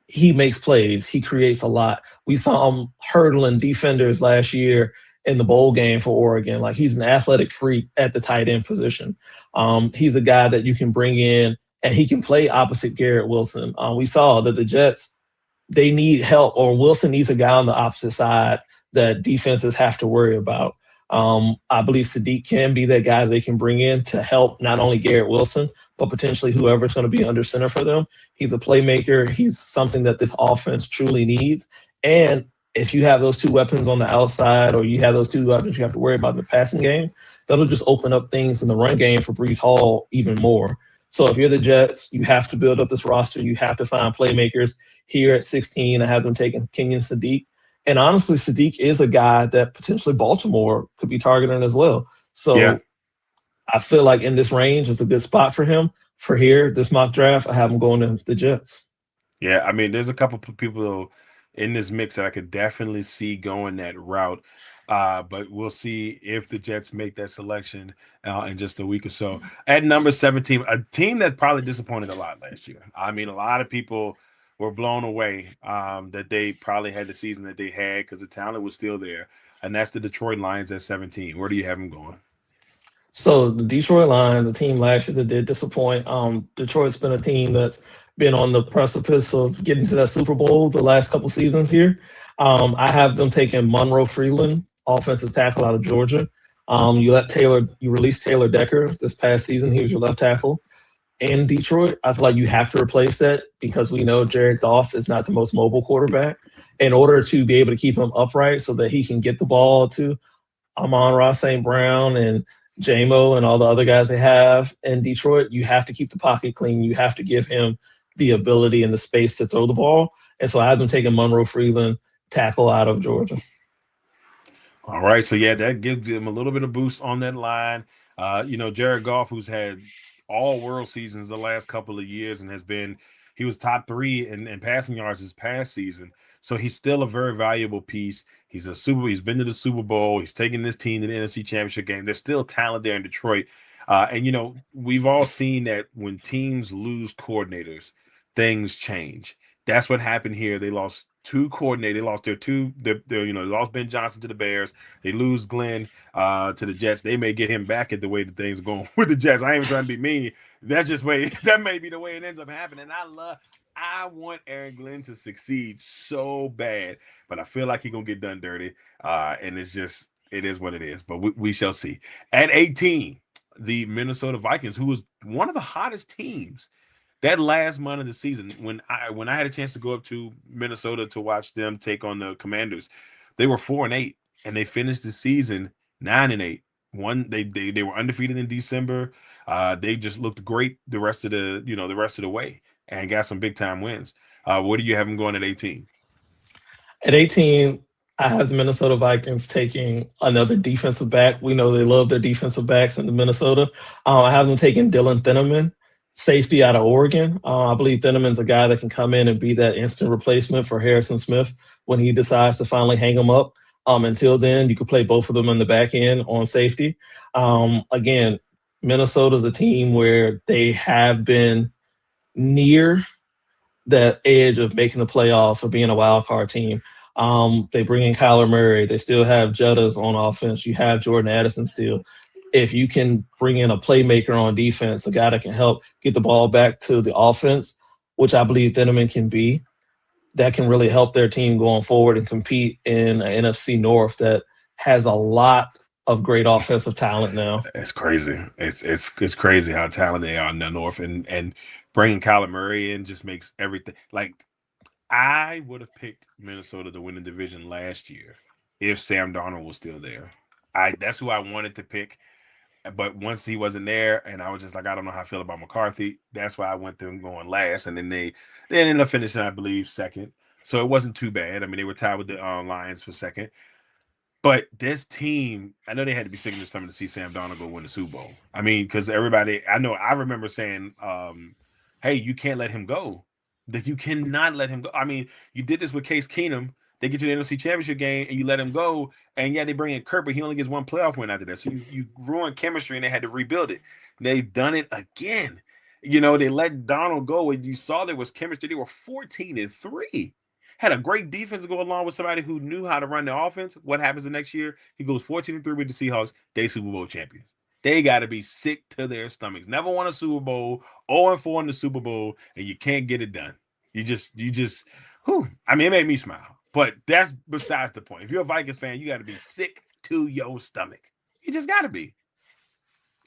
he makes plays. He creates a lot. We saw him hurdling defenders last year in the bowl game for Oregon. Like he's an athletic freak at the tight end position. He's a guy that you can bring in and he can play opposite Garrett Wilson. We saw that the Jets, they need help, or Wilson needs a guy on the opposite side that defenses have to worry about. I believe Sadiq can be that guy they can bring in to help not only Garrett Wilson, but potentially whoever's going to be under center for them. He's a playmaker. He's something that this offense truly needs. And if you have those two weapons on the outside, or you have those two weapons you have to worry about in the passing game, that'll just open up things in the run game for Brees Hall even more. So if you're the Jets, you have to build up this roster. You have to find playmakers. Here at 16, I have them taking Kenyon Sadiq. And honestly, Sadiq is a guy that potentially Baltimore could be targeting as well. Yeah. So I feel like in this range, it's a good spot for him. For here, this mock draft, I have him going to the Jets. Yeah, I mean, there's a couple of people in this mix that I could definitely see going that route. But we'll see if the Jets make that selection in just a week or so. At number 17, a team that probably disappointed a lot last year. I mean, a lot of people were blown away that they probably had the season that they had because the talent was still there. And that's the Detroit Lions at 17. Where do you have them going? So the Detroit Lions, the team last year that did disappoint. Detroit's been a team that's been on the precipice of getting to that Super Bowl the last couple seasons here. I have them taking Monroe Freeland, offensive tackle out of Georgia. You released Taylor Decker this past season. He was your left tackle in Detroit. I feel like you have to replace that because we know Jared Goff is not the most mobile quarterback. In order to be able to keep him upright so that he can get the ball to Amon-Ra St. Brown and JMO and all the other guys they have in Detroit, you have to keep the pocket clean. You have to give him the ability and the space to throw the ball. And so I have them taking Monroe Freeland, tackle out of Georgia. All right. So, yeah, that gives him a little bit of boost on that line. Jared Goff, who's had all world seasons the last couple of years and he was top 3 in passing yards this past season. So he's still a very valuable piece. He's been to the Super Bowl. He's taken this team to the NFC Championship game. There's still talent there in Detroit. We've all seen that when teams lose coordinators, things change. That's what happened here. They lost 2 coordinators. They lost they lost Ben Johnson to the Bears. They lose Glenn to the Jets. They may get him back at the way that things are going with the Jets. I ain't even trying to be mean. That may be the way it ends up happening. I want Aaron Glenn to succeed so bad, but I feel like he's gonna get done dirty. And it is what it is. But we shall see. At 18, the Minnesota Vikings, who was one of the hottest teams that last month of the season, when I had a chance to go up to Minnesota to watch them take on the Commanders, they were 4-8, and they finished the season 9-8. They were undefeated in December. They just looked great the rest of the way and got some big time wins. What do you have them going at 18? At 18, I have the Minnesota Vikings taking another defensive back. We know they love their defensive backs in the Minnesota. I have them taking Dylan Thieneman, safety out of Oregon. I believe Thieneman's a guy that can come in and be that instant replacement for Harrison Smith when he decides to finally hang him up. Until then, you could play both of them in the back end on safety. Again, Minnesota's a team where they have been near that edge of making the playoffs or being a wild card team. They bring in Kyler Murray. They still have Jettas on offense. You have Jordan Addison still. If you can bring in a playmaker on defense, a guy that can help get the ball back to the offense, which I believe Thieneman can be, that can really help their team going forward and compete in an NFC North that has a lot of great offensive talent now. It's crazy. It's crazy how talented they are in the North, and bringing Kyler Murray in just makes everything. Like, I would have picked Minnesota to win the division last year if Sam Darnold was still there. That's who I wanted to pick. But once he wasn't there, and I was just like, I don't know how I feel about McCarthy. That's why I went them going last, and then they ended up finishing, I believe, second. So it wasn't too bad. I mean, they were tied with the Lions for second. But this team, I know they had to be sick of this summer to see Sam Darnold go win the Super Bowl. I mean, because I remember saying, hey, you can't let him go. That you cannot let him go. I mean, you did this with Case Keenum. They get to the NFC Championship game and you let him go, and yeah, they bring in Kurt, but he only gets one playoff win after that. So you ruined chemistry, and they had to rebuild it. They've done it again. They let Donald go, and you saw there was chemistry. They were 14-3. Had a great defense to go along with somebody who knew how to run the offense. What happens the next year? He goes 14-3 with the Seahawks. They Super Bowl champions. They got to be sick to their stomachs. Never won a Super Bowl, 0-4 in the Super Bowl, and you can't get it done. Whew. I mean, it made me smile. But that's besides the point. If you're a Vikings fan, you got to be sick to your stomach. You just got to be.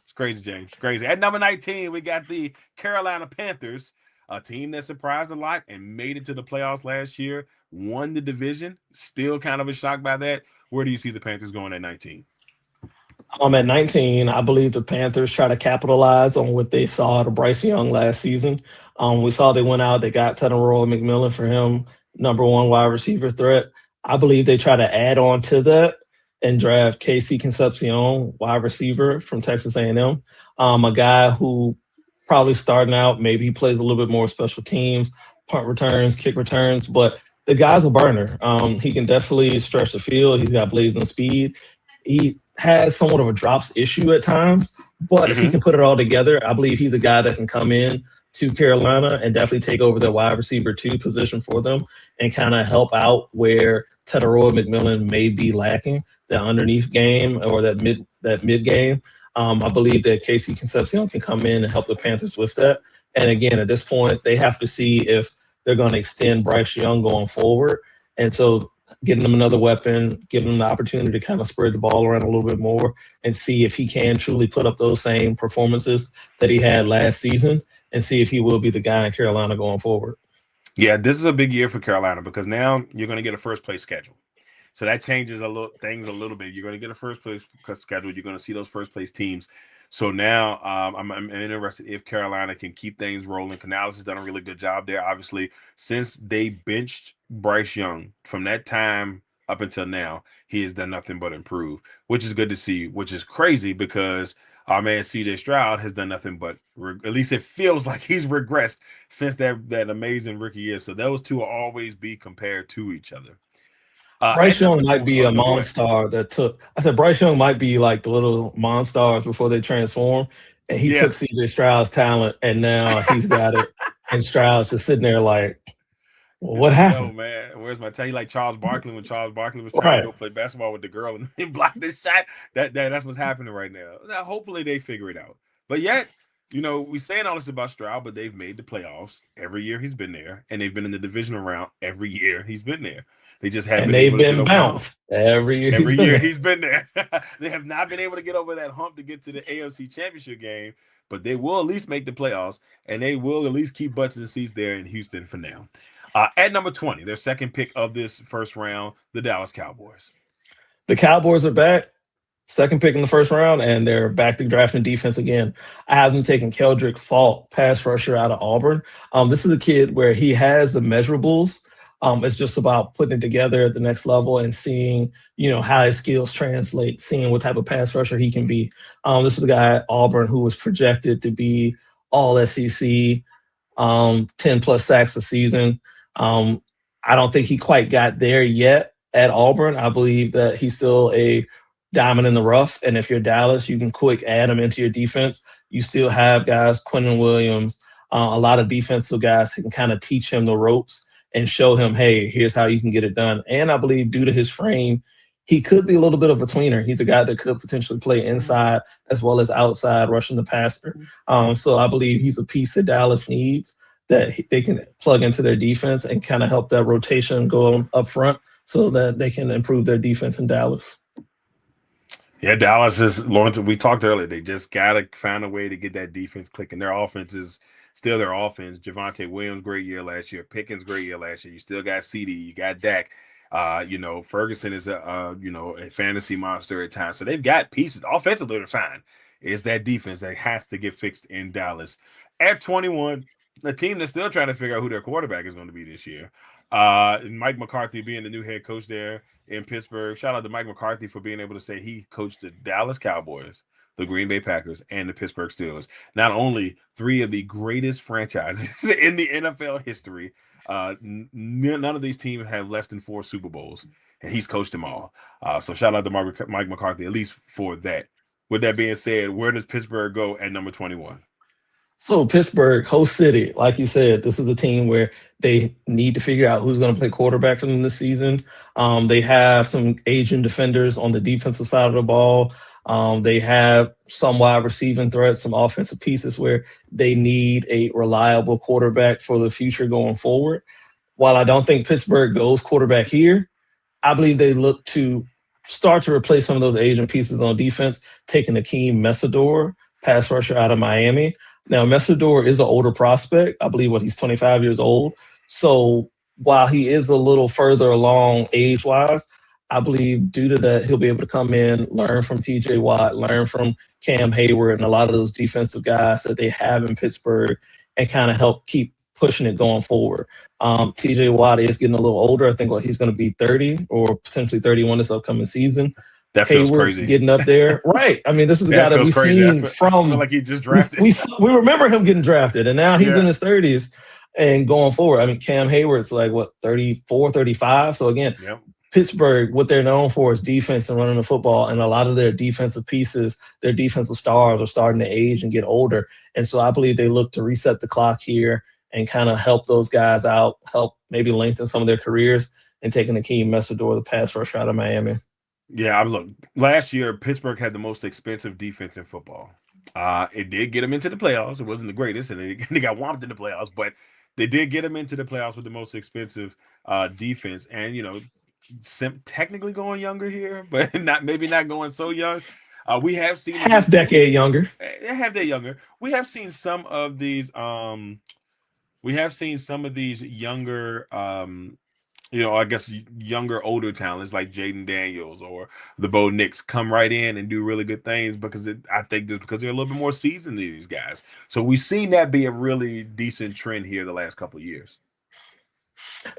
It's crazy, James. Crazy. At number 19, we got the Carolina Panthers, a team that surprised a lot and made it to the playoffs last year, won the division. Still kind of a shock by that. Where do you see the Panthers going at 19? At 19, I believe the Panthers try to capitalize on what they saw out of Bryce Young last season. We saw they went out, they got Darrell McMillan for him, number one wide receiver threat. I believe they try to add on to that and draft KC Concepcion, wide receiver from Texas A&M, a guy who probably starting out, maybe he plays a little bit more special teams, punt returns, kick returns, but the guy's a burner. He can definitely stretch the field. He's got blazing speed. He has somewhat of a drops issue at times, but if he can put it all together, I believe he's a guy that can come in to Carolina and definitely take over the wide receiver 2 position for them and kind of help out where Darrell McMillan may be lacking, the underneath game or that mid game. I believe that KC Concepcion can come in and help the Panthers with that. And again, at this point, they have to see if they're going to extend Bryce Young going forward. And so getting them another weapon, giving them the opportunity to kind of spread the ball around a little bit more and see if he can truly put up those same performances that he had last season and see if he will be the guy in Carolina going forward. Yeah, this is a big year for Carolina because now you're going to get a first place schedule. So that changes things a little bit. You're going to get a first place schedule. You're going to see those first place teams. So now I'm interested if Carolina can keep things rolling. Canales has done a really good job there. Obviously, since they benched Bryce Young from that time up until now, he has done nothing but improve, which is good to see, which is crazy because our man CJ Stroud has done nothing but, at least it feels like he's regressed since that amazing rookie year. So those two will always be compared to each other. Bryce Young might be a monster that took. I said Bryce Young might be like the little monsters before they transform, and he took CJ Stroud's talent, and now he's got it. And Stroud's just sitting there like, well, what happened? Oh man, where's my time? Like Charles Barkley when Charles Barkley was trying to go play basketball with the girl and he blocked this shot. That's what's happening right now. Now, hopefully they figure it out. But yet, we saying all this about Stroud, but they've made the playoffs every year he's been there, and they've been in the divisional round every year he's been there. They just haven't been able to get over bounced every year. He's been there. They have not been able to get over that hump to get to the AFC Championship game, but they will at least make the playoffs, and they will at least keep butts in seats there in Houston for now. At number 20, their second pick of this first round, the Dallas Cowboys. The Cowboys are back. Second pick in the first round, and they're back to drafting defense again. I have them taking Keldrick Faulk, pass rusher out of Auburn. This is a kid where he has the measurables. It's just about putting it together at the next level and seeing, how his skills translate, seeing what type of pass rusher he can be. This is a guy at Auburn who was projected to be all SEC, 10 plus sacks a season. I don't think he quite got there yet at Auburn. I believe that he's still a diamond in the rough. And if you're Dallas, you can quick add him into your defense. You still have guys, Quentin Williams, a lot of defensive guys who can kind of teach him the ropes and show him, hey, here's how you can get it done. And I believe due to his frame, he could be a little bit of a tweener. He's a guy that could potentially play inside as well as outside, rushing the passer. So I believe he's a piece that Dallas needs that they can plug into their defense and kind of help that rotation go up front so that they can improve their defense in Dallas. Yeah, Dallas is, Lawrence, we talked earlier, they just got to find a way to get that defense clicking. Their offense is still their offense. Javonte Williams, great year last year. Pickens, great year last year. You still got CD. You got Dak. Ferguson is a fantasy monster at times. So they've got pieces. Offensively, they're fine. It's that defense that has to get fixed in Dallas. At 21, the team that's still trying to figure out who their quarterback is going to be this year. Mike McCarthy being the new head coach there in Pittsburgh. Shout out to Mike McCarthy for being able to say he coached the Dallas Cowboys the Green Bay Packers, and the Pittsburgh Steelers. Not only three of the greatest franchises in the NFL history, none of these teams have less than 4 Super Bowls, and he's coached them all. So shout out to Mike McCarthy, at least for that. With that being said, where does Pittsburgh go at number 21? So Pittsburgh, host city, like you said, this is a team where they need to figure out who's going to play quarterback for them this season. They have some aging defenders on the defensive side of the ball. They have some wide receiving threats, some offensive pieces where they need a reliable quarterback for the future going forward. While I don't think Pittsburgh goes quarterback here, I believe they look to start to replace some of those aging pieces on defense, taking Akeem Messidor, pass rusher out of Miami. Now, Messidor is an older prospect. I believe he's 25 years old. So while he is a little further along age-wise, I believe due to that, he'll be able to come in, learn from TJ Watt, learn from Cam Hayward and a lot of those defensive guys that they have in Pittsburgh and kind of help keep pushing it going forward. TJ Watt is getting a little older. I think he's going to be 30 or potentially 31 this upcoming season. That feels Hayward's crazy. Getting up there. Right. I mean, this is a guy that we've seen from. Like he just drafted. We remember him getting drafted, and now he's in his 30s and going forward. I mean, Cam Hayward's like, 34, 35? So, again, Pittsburgh, what they're known for is defense and running the football, and a lot of their defensive pieces, their defensive stars are starting to age and get older. And so I believe they look to reset the clock here and kind of help those guys out, help maybe lengthen some of their careers, and taking Akeem Messidor, the pass rusher out of Miami. Yeah, look, last year, Pittsburgh had the most expensive defense in football. It did get them into the playoffs. It wasn't the greatest, and they got whomped in the playoffs, but they did get them into the playoffs with the most expensive defense. And, technically going younger here, but maybe not going so young. We have seen half decade younger. We have seen some of these younger I guess younger, older talents like Jaden Daniels or the Bo Nix come right in and do really good things because I think just because they're a little bit more seasoned than these guys. So we've seen that be a really decent trend here the last couple of years.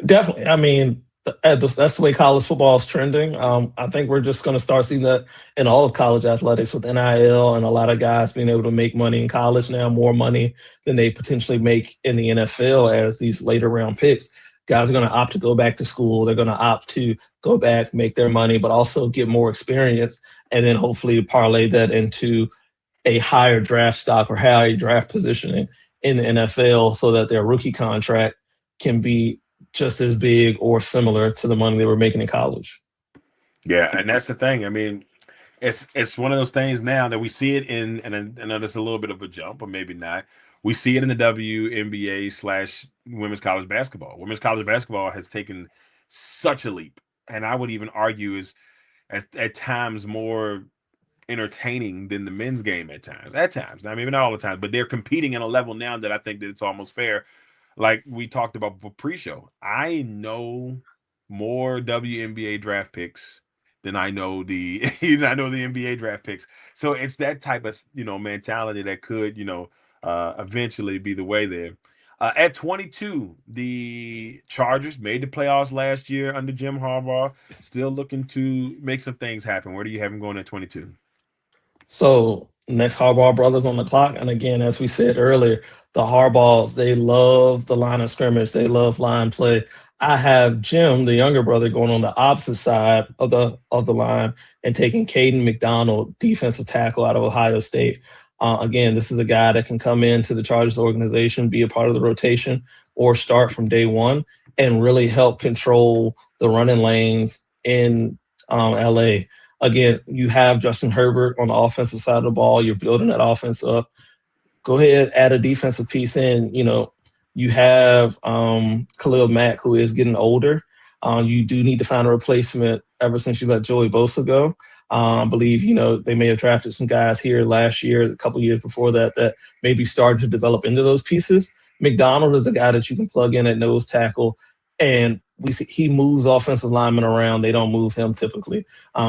Definitely. I mean, that's the way college football is trending. I think we're just going to start seeing that in all of college athletics with NIL and a lot of guys being able to make money in college now, more money than they potentially make in the NFL as these later round picks. Guys are going to opt to go back to school. They're going to opt to go back, make their money, but also get more experience, and then hopefully parlay that into a higher draft stock or higher draft positioning in the NFL so that their rookie contract can be just as big or similar to the money they were making in college. Yeah, and that's the thing. I mean, it's one of those things now that we see it in, and I know there's a little bit of a jump, or maybe not. We see it in the WNBA/women's college basketball. Women's college basketball has taken such a leap, and I would even argue is at times more entertaining than the men's game at times. I mean, not all the time, but they're competing at a level now that I think that it's almost fair. Like we talked about pre-show, I know more WNBA draft picks than I know the NBA draft picks. So it's that type of mentality that could eventually be the way there. At 22, the Chargers made the playoffs last year under Jim Harbaugh. Still looking to make some things happen. Where do you have them going at 22? So next Harbaugh brothers on the clock. And again, as we said earlier, the Harbaughs, they love the line of scrimmage. They love line play. I have Jim, the younger brother, going on the opposite side of the line and taking Caden McDonald, defensive tackle out of Ohio State. Again, this is a guy that can come into the Chargers organization, be a part of the rotation, or start from day one and really help control the running lanes in LA. Again, you have Justin Herbert on the offensive side of the ball. You're building that offense up. Go ahead, add a defensive piece in. You have Khalil Mack, who is getting older. You do need to find a replacement ever since you let Joey Bosa go. I believe, they may have drafted some guys here last year, a couple years before that maybe started to develop into those pieces. McDonald is a guy that you can plug in at nose tackle, and we see he moves offensive linemen around. They don't move him typically.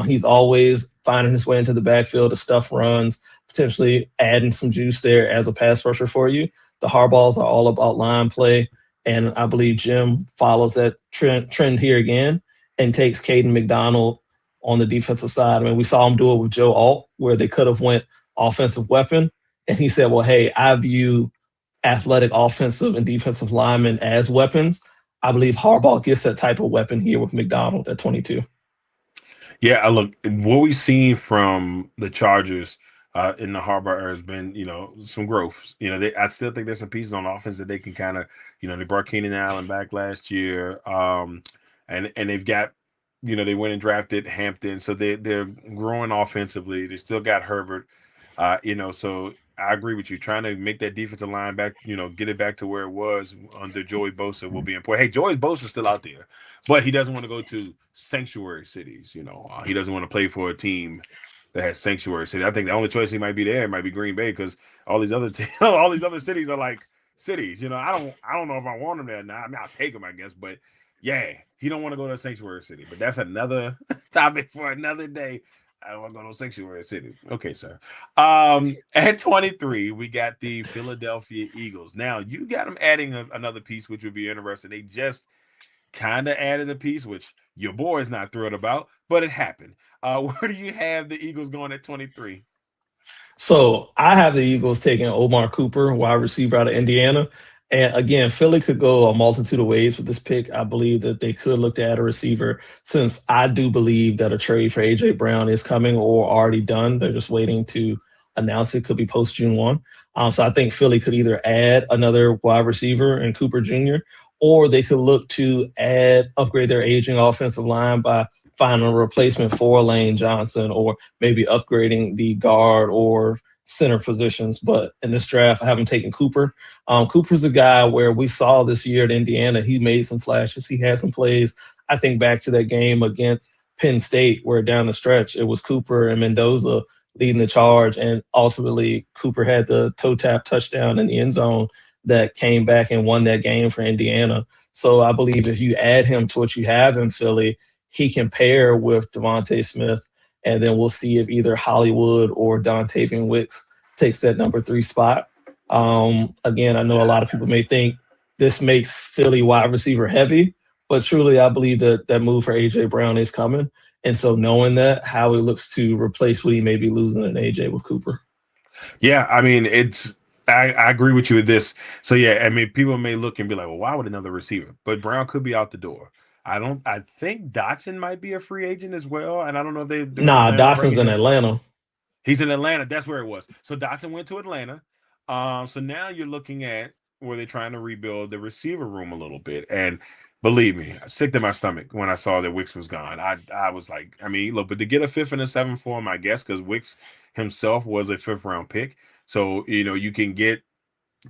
He's always finding his way into the backfield to stuff runs, potentially adding some juice there as a pass rusher for you. The Harbaughs are all about line play, and I believe Jim follows that trend here again and takes Caden McDonald on the defensive side. I mean, we saw him do it with Joe Alt, where they could have went offensive weapon. And he said, well, hey, I view athletic offensive and defensive linemen as weapons. I believe Harbaugh gets that type of weapon here with McDonald at 22. Yeah, I look what we've seen from the Chargers in the Harbaugh era has been, some growth. I still think there's some pieces on offense that they can kind of, they brought Keenan Allen back last year, and they've got, they went and drafted Hampton, so they're growing offensively. They still got Herbert, so I agree with you. Trying to make that defensive line back, get it back to where it was under Joey Bosa will be important. Hey, Joey Bosa's still out there, but he doesn't want to go to sanctuary cities. He doesn't want to play for a team that has sanctuary cities. I think the only choice he might be there might be Green Bay because all these other all these other cities are like cities. I don't know if I want him there now. I mean, I'll take him, I guess, but yeah, he don't want to go to a sanctuary city. But that's another topic for another day. I don't want to go to a sanctuary city. Okay, sir. At 23, we got the Philadelphia Eagles. Now, you got them adding another piece, which would be interesting. They just kind of added a piece, which your boy is not thrilled about, but it happened. Where do you have the Eagles going at 23? So I have the Eagles taking Omar Cooper, wide receiver out of Indiana. And again, Philly could go a multitude of ways with this pick. I believe that they could look to add a receiver since I do believe that a trade for A.J. Brown is coming or already done. They're just waiting to announce it. Could be post June 1. So I think Philly could either add another wide receiver in Cooper Jr., or they could look to upgrade their aging offensive line by finding a replacement for Lane Johnson or maybe upgrading the guard or center positions. But in this draft, I haven't taken Cooper. Cooper's a guy where we saw this year at Indiana, he made some flashes. He had some plays. I think back to that game against Penn State where down the stretch, it was Cooper and Mendoza leading the charge. And ultimately, Cooper had the toe tap touchdown in the end zone that came back and won that game for Indiana. So I believe if you add him to what you have in Philly, he can pair with Devontae Smith, and then we'll see if either Hollywood or Dontavian Wicks takes that number 3 spot. Again, I know a lot of people may think this makes Philly wide receiver heavy, but truly I believe that that move for A.J. Brown is coming. And so knowing that, Howie looks to replace what he may be losing in A.J. with Cooper. Yeah, I mean, I agree with you with this. So yeah, I mean, people may look and be like, well, why would another receiver? But Brown could be out the door. I think Dotson might be a free agent as well. And I don't know if they're Nah, planning on Dotson's bringing in him. Atlanta. He's in Atlanta. That's where it was. So Dotson went to Atlanta. So now you're looking at where they're trying to rebuild the receiver room a little bit. And believe me, sick to my stomach when I saw that Wicks was gone. I was like, I mean, look, but to get a 5th and a 7th for him, I guess, because Wicks himself was a 5th round pick. So, you can get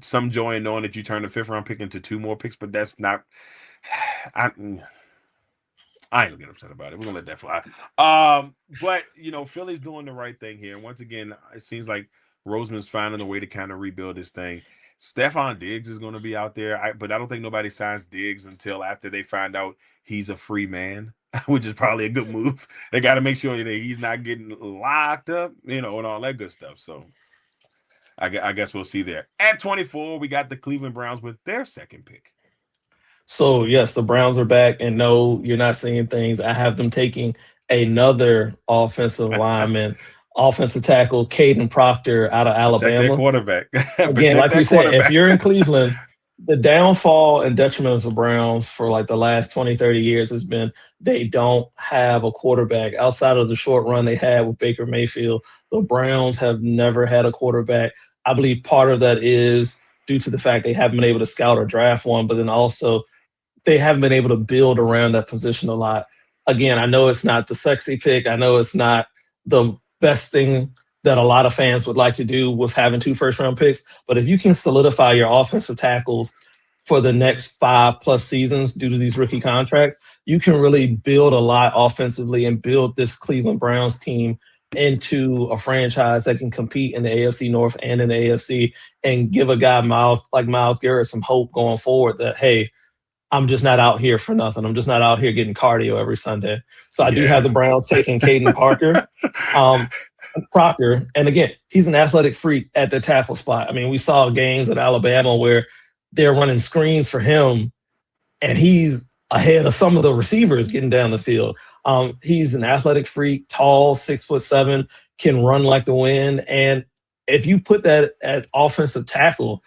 some joy in knowing that you turned a 5th round pick into 2 more picks, but that's not. I ain't gonna get upset about it. We're gonna let that fly. But Philly's doing the right thing here. Once again, it seems like Roseman's finding a way to kind of rebuild this thing. Stephon Diggs is going to be out there, but I don't think nobody signs Diggs until after they find out he's a free man, which is probably a good move. They got to make sure that he's not getting locked up, and all that good stuff. So I guess we'll see there. At 24, we got the Cleveland Browns with their 2nd pick. So, yes, the Browns are back. And no, you're not seeing things. I have them taking another offensive lineman, offensive tackle, Caden Proctor out of Protect their Alabama. quarterback. Again, Protect like we that said, if quarterback. you're in Cleveland, the downfall and detriment of the Browns for like the last 20, 30 years has been they don't have a quarterback. Outside of the short run they had with Baker Mayfield, the Browns have never had a quarterback. I believe part of that is due to the fact they haven't been able to scout or draft one, but then also they haven't been able to build around that position a lot. Again, I know it's not the sexy pick. I know it's not the best thing that a lot of fans would like to do with having 2 first-round picks. But if you can solidify your offensive tackles for the next 5+ seasons due to these rookie contracts, you can really build a lot offensively and build this Cleveland Browns team into a franchise that can compete in the AFC North and in the AFC and give a guy like Myles Garrett some hope going forward that, hey, I'm just not out here for nothing. I'm just not out here getting cardio every Sunday. So I do have the Browns taking Caden Proctor. And again, he's an athletic freak at the tackle spot. I mean, we saw games at Alabama where they're running screens for him, and he's ahead of some of the receivers getting down the field. He's an athletic freak, tall, 6'7", can run like the wind. And if you put that at offensive tackle,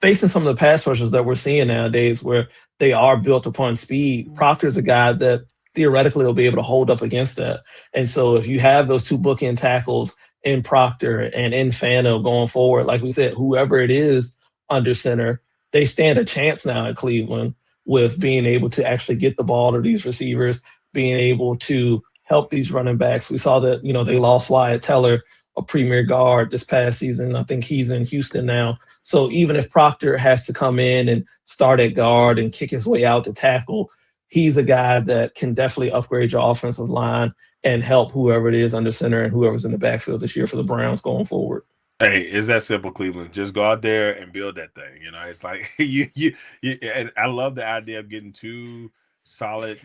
facing some of the pass rushers that we're seeing nowadays, where they are built upon speed, Proctor's a guy that theoretically will be able to hold up against that. And so if you have those two bookend tackles in Proctor and in Fano going forward, like we said, whoever it is under center, they stand a chance now in Cleveland with being able to actually get the ball to these receivers, being able to help these running backs. We saw that, they lost Wyatt Teller, a premier guard this past season. I think he's in Houston now. So even if Proctor has to come in and start at guard and kick his way out to tackle, he's a guy that can definitely upgrade your offensive line and help whoever it is under center and whoever's in the backfield this year for the Browns going forward. Hey, it's that simple, Cleveland. Just go out there and build that thing. It's like and I love the idea of getting two solid,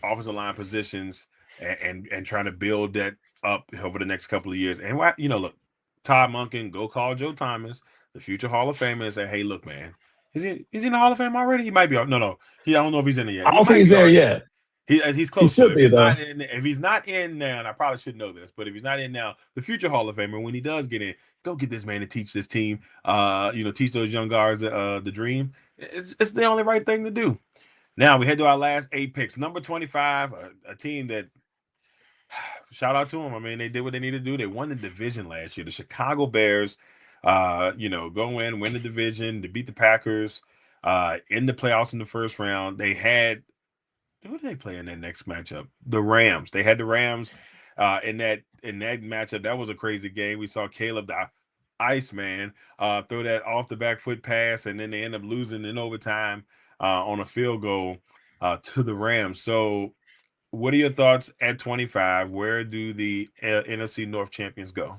offensive line positions and trying to build that up over the next couple of years. And look, Todd Monken, go call Joe Thomas, the future Hall of Famer, and say, hey, look, man, is he in the Hall of Fame already? He might be. No. I don't know if he's in it yet. I don't think he's there yet. He's He close to should it. be, though. If he's not in now, and I probably should know this, but if he's not in now, the future Hall of Famer, when he does get in, go get this man to teach this team, teach those young guards the dream. It's the only right thing to do. Now we head to our last 8 picks. Number 25, a team that, shout out to them. I mean, they did what they needed to do. They won the division last year. The Chicago Bears, go in, win the division, to beat the Packers, in the playoffs in the first round. They had, who did they play in that next matchup? The Rams. They had the Rams in that matchup. That was a crazy game. We saw Caleb, the Iceman, throw that off the back foot pass, and then they end up losing in overtime on a field goal to the Rams. So what are your thoughts at 25? Where do the NFC North champions go?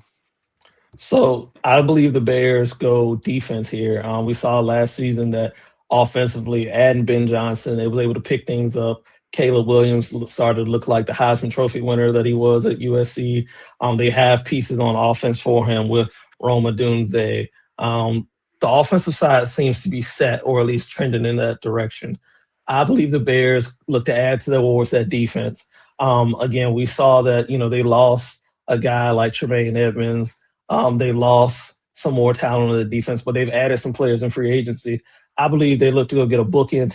So I believe the Bears go defense here. We saw last season that offensively, adding Ben Johnson, they was able to pick things up. Caleb Williams started to look like the Heisman Trophy winner that he was at USC. They have pieces on offense for him with Roma Dunze. The offensive side seems to be set, or at least trending in that direction. I believe the Bears look to add to their wars that defense. Again, we saw that, they lost a guy like Tremaine Edmonds. They lost some more talent on the defense, but they've added some players in free agency. I believe they look to go get a bookend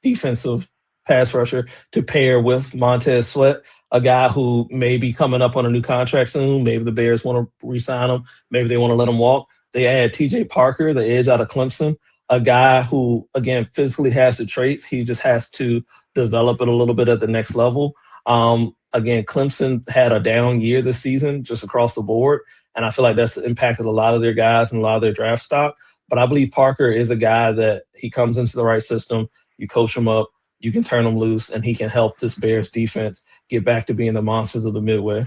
defensive pass rusher to pair with Montez Sweat, a guy who may be coming up on a new contract soon. Maybe the Bears want to re-sign him. Maybe they want to let him walk. They add TJ Parker, the edge out of Clemson, a guy who, again, physically has the traits. He just has to develop it a little bit at the next level. Again, Clemson had a down year this season just across the board, and I feel like that's impacted a lot of their guys and a lot of their draft stock. But I believe Parker is a guy that he comes into the right system. You coach him up, you can turn him loose, and he can help this Bears defense get back to being the monsters of the Midway.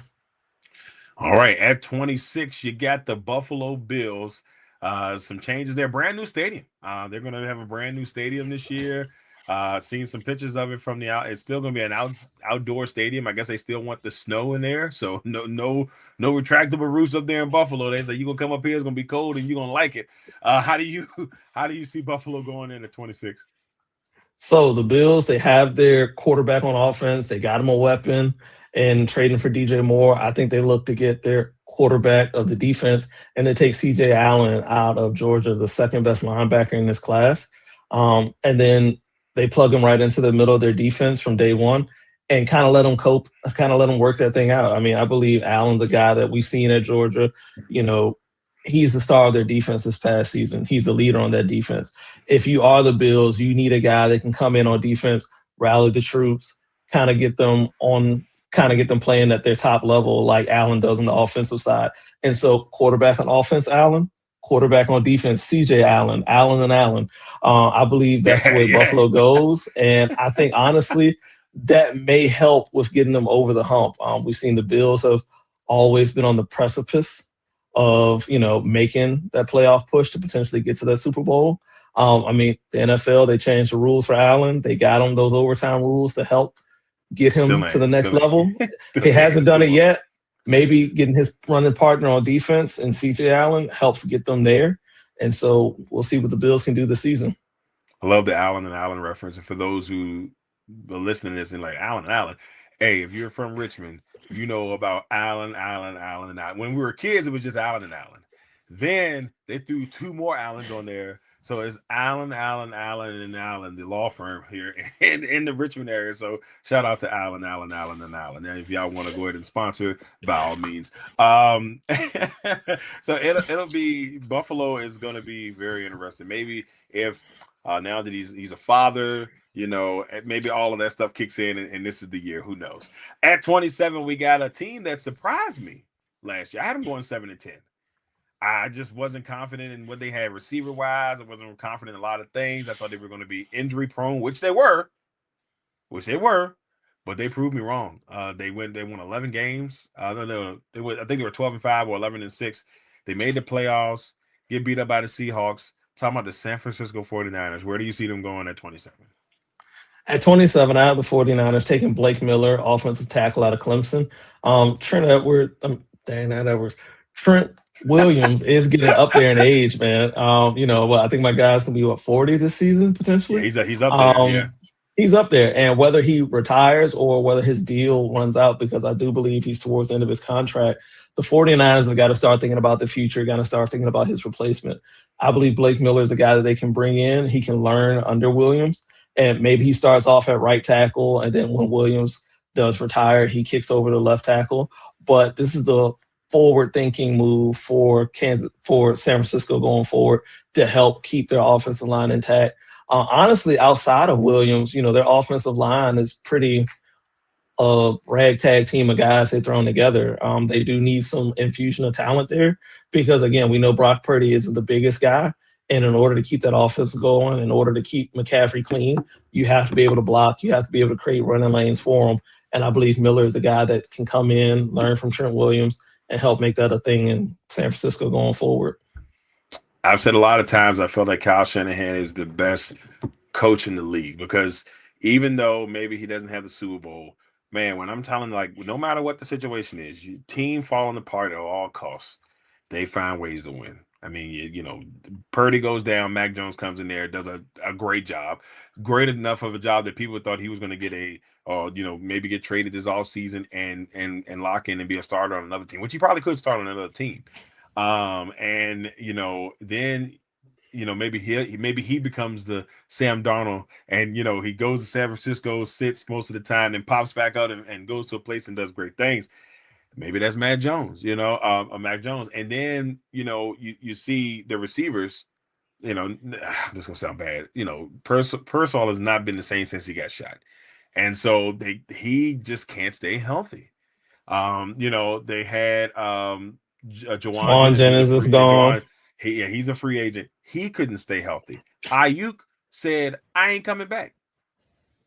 All right, at 26, you got the Buffalo Bills. Some changes there. Brand new stadium. They're going to have a brand new stadium this year. Seen some pictures of it from the out. It's still going to be an outdoor stadium. I guess they still want the snow in there, so no retractable roofs up there in Buffalo. They say you're gonna come up here, it's gonna be cold, and you're gonna like it. How do you see Buffalo going in at 26? So the Bills, they have their quarterback on offense. They got him a weapon and trading for DJ Moore. I think they look to get their quarterback of the defense, and they take CJ Allen out of Georgia, the second best linebacker in this class. And then they plug him right into the middle of their defense from day one and kind of let him cope, kind of let him work that thing out. I mean, I believe Allen's the guy that we've seen at Georgia. He's the star of their defense this past season. He's the leader on that defense. If you are the Bills, you need a guy that can come in on defense, rally the troops, kind of get them playing at their top level like Allen does on the offensive side. And so quarterback on offense, Allen, quarterback on defense, CJ Allen, Allen and Allen. I believe that's the way Buffalo goes. And I think, honestly, that may help with getting them over the hump. We've seen the Bills have always been on the precipice of, making that playoff push to potentially get to that Super Bowl. The NFL, they changed the rules for Allen. They got him those overtime rules to help get him to the next level. He hasn't done it yet. Maybe getting his running partner on defense and CJ Allen helps get them there. And so we'll see what the Bills can do this season. I love the Allen and Allen reference. And for those who are listening to this and like Allen and Allen, hey, if you're from Richmond, about Allen, Allen, Allen, and Allen. When we were kids, it was just Allen and Allen. Then they threw two more Allens on there. So it's Allen, Allen, Allen, and Allen, the law firm here in the Richmond area. So shout out to Allen, Allen, Allen, and Allen. And if y'all want to go ahead and sponsor, by all means. So it'll be Buffalo is going to be very interesting. Maybe if now that he's a father, maybe all of that stuff kicks in, and this is the year. Who knows? At 27, we got a team that surprised me last year. I had them going 7-10. I just wasn't confident in what they had receiver wise. I wasn't confident in a lot of things. I thought they were going to be injury prone, which they were, but they proved me wrong. They won 11 games. I don't know. I think they were 12-5 or 11-6. They made the playoffs, get beat up by the Seahawks. Talking about the San Francisco 49ers. Where do you see them going at 27? At 27, I have the 49ers taking Blake Miller, offensive tackle out of Clemson. Trent Williams is getting up there in age, man. I think my guy's gonna be 40 this season potentially. Yeah, he's up there. Yeah. He's up there, and whether he retires or whether his deal runs out, because I do believe he's towards the end of his contract, the 49ers have got to start thinking about the future, got to start thinking about his replacement. I believe Blake Miller is a guy that they can bring in. He can learn under Williams, and maybe he starts off at right tackle, and then when Williams does retire, he kicks over to left tackle. But this is the forward-thinking move for San Francisco going forward to help keep their offensive line intact. Honestly, outside of Williams, their offensive line is pretty ragtag team of guys they've thrown together. They do need some infusion of talent there because, again, we know Brock Purdy isn't the biggest guy. And in order to keep that offense going, in order to keep McCaffrey clean, you have to be able to block. You have to be able to create running lanes for him. And I believe Miller is a guy that can come in, learn from Trent Williams, and help make that a thing in San Francisco going forward. I've said a lot of times I feel like Kyle Shanahan is the best coach in the league because even though maybe he doesn't have the Super Bowl, man, when I'm telling, no matter what the situation is, your team falling apart at all costs, they find ways to win. I mean, Purdy goes down, Mac Jones comes in there, does a great job, great enough of a job that people thought he was going to get maybe get traded this offseason and lock in and be a starter on another team, which he probably could start on another team. Then maybe he becomes the Sam Darnold, and he goes to San Francisco, sits most of the time, and pops back out and goes to a place and does great things. Maybe that's Mac Jones, Mac Jones. And then, you see the receivers, this is gonna sound bad. Persol has not been the same since he got shot. And so he just can't stay healthy. They had Juwan Jennings is gone. He's a free agent. He couldn't stay healthy. Ayuk said, I ain't coming back.